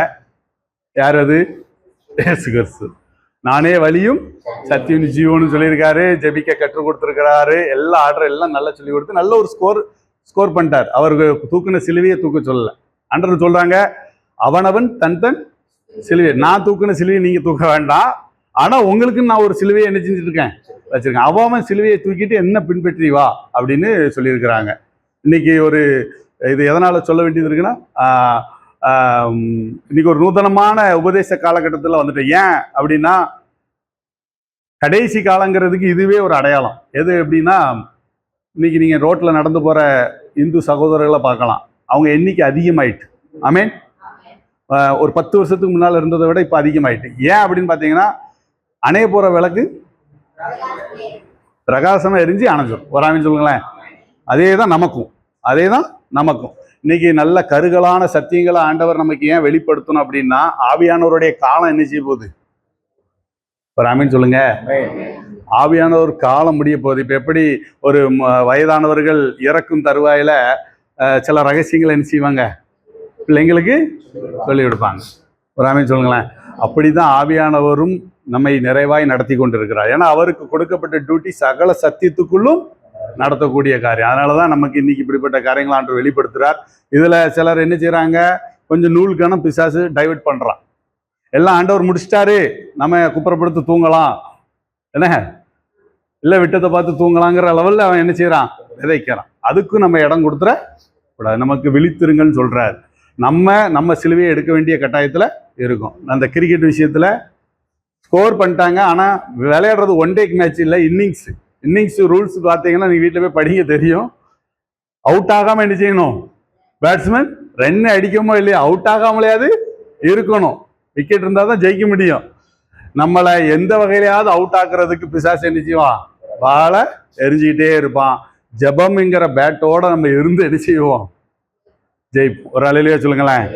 யார் அது? இயேசு கிறிஸ்து. நானே வழியும் சத்தியம் ஜீவனும் சொல்லியிருக்காரு. ஜெபிக்க கற்றுக் கொடுத்துருக்கிறாரு. எல்லா ஆர்டர் எல்லாம் நல்லா சொல்லி கொடுத்து நல்ல ஒரு ஸ்கோர் பண்ணிட்டார். அவருக்கு தூக்குன சிலுவையை தூக்க சொல்லல. அன்றர் சொல்றாங்க, அவனவன் தன் தன் சிலுவை. நான் தூக்குன சிலுவையை நீங்க தூக்க வேண்டாம், ஆனா உங்களுக்கு நான் ஒரு சிலுவையை என்ன செஞ்சுட்டு இருக்கேன்? வச்சிருக்கேன். அவன் சிலுவையை தூக்கிட்டு என்ன பின்பற்றி வா அப்படின்னு சொல்லியிருக்கிறாங்க. இன்னைக்கு ஒரு இது எதனால சொல்ல வேண்டியது இருக்குன்னா, இன்னைக்கு ஒரு நூதனமான உபதேச காலகட்டத்தில் வந்துட்டு. ஏன் அப்படின்னா, கடைசி காலங்கிறதுக்கு இதுவே ஒரு அடையாளம். எது அப்படின்னா, இன்னைக்கு நீங்க ரோட்ல நடந்து போற இந்து சகோதரர்களை பார்க்கலாம். அவங்க எண்ணிக்கை அதிகமாயிட்டு. ஆமீன். ஒரு 10 வருஷத்துக்கு முன்னால் இருந்ததை விட இப்போ அதிகமாயிட்டு. ஏன் அப்படின்னு பார்த்தீங்கன்னா, அணைய போற விளக்கு பிரகாசமா எரிஞ்சு அணைஞ்சிடும். வராமின்னு சொல்லுங்களேன். அதே தான் நமக்கும் இன்னைக்கு நல்ல கருகலான சத்தியங்களை ஆண்டவர் நமக்கு ஏன் வெளிப்படுத்தணும் அப்படின்னா, ஆவியானவருடைய காலம் என்ன செய்ய போகுது? வராமின்னு சொல்லுங்க. ஆவியானவர் காலம் முடிய போகுது. இப்போ எப்படி ஒரு வயதானவர்கள் இறக்கும் தருவாயில சில ரகசியங்களை என்ன செய்வாங்க? பிள்ளைங்களுக்கு சொல்லி கொடுப்பாங்க. வராமின்னு சொல்லுங்களேன். அப்படிதான் ஆவியானவரும் நம்மை நிறைவாய் நடத்தி கொண்டிருக்கிறார். ஏன்னா அவருக்கு கொடுக்கப்பட்ட டியூட்டி சகல சத்தியத்துக்குள்ளும் நடத்தக்கூடிய காரியம். அதனாலதான் நமக்கு இன்னைக்கு இப்படிப்பட்ட காரியங்களை ஆண்டவர் வெளிப்படுத்துறார். இதுல சிலர் என்ன செய்யறாங்க? கொஞ்சம் நூல்கான பிசாசு டைவர்ட் பண்றான். எல்லாம் ஆண்டவர் முடிச்சிட்டாரு, நம்ம குப்புறப்படுத்து தூங்கலாம், என்ன இல்ல விட்டத்தை பார்த்து தூங்கலாங்கிற லெவல்ல அவன் என்ன செய்யறான்? விதைக்கிறான். அதுக்கும் நம்ம இடம் கொடுத்துற கூடாது. நமக்கு விழித்திருங்கன்னு சொல்றாரு. நம்ம சிலுவையை எடுக்க வேண்டிய கட்டாயத்துல இருக்கும். அந்த கிரிக்கெட் விஷயத்துல ஸ்கோர் பண்ணிட்டாங்க. ஆனா விளையாடுறது ஒன் டேக்கு மேட்ச் இல்லை, இன்னிங்ஸ் ரூல்ஸ் பார்த்தீங்கன்னா நீங்க வீட்டில் போய் படிக்க தெரியும். அவுட் ஆகாம என்ன செய்யணும்? பேட்ஸ்மேன் ரன் அடிக்கமோ இல்லையா, அவுட் ஆகாமலையாவது இருக்கணும். விக்கெட் இருந்தால் தான் ஜெயிக்க முடியும். நம்மளை எந்த வகையிலையாவது அவுட் ஆக்குறதுக்கு பிசாசு என்ன செய்வான்? பாலை எரிஞ்சுக்கிட்டே இருப்பான். ஜெபம்ங்கிற பேட்டோட நம்ம இருந்து என்ன செய்வோம்? ஜெயிப்போம். ஒரு அலையிலேயே சொல்லுங்களேன்.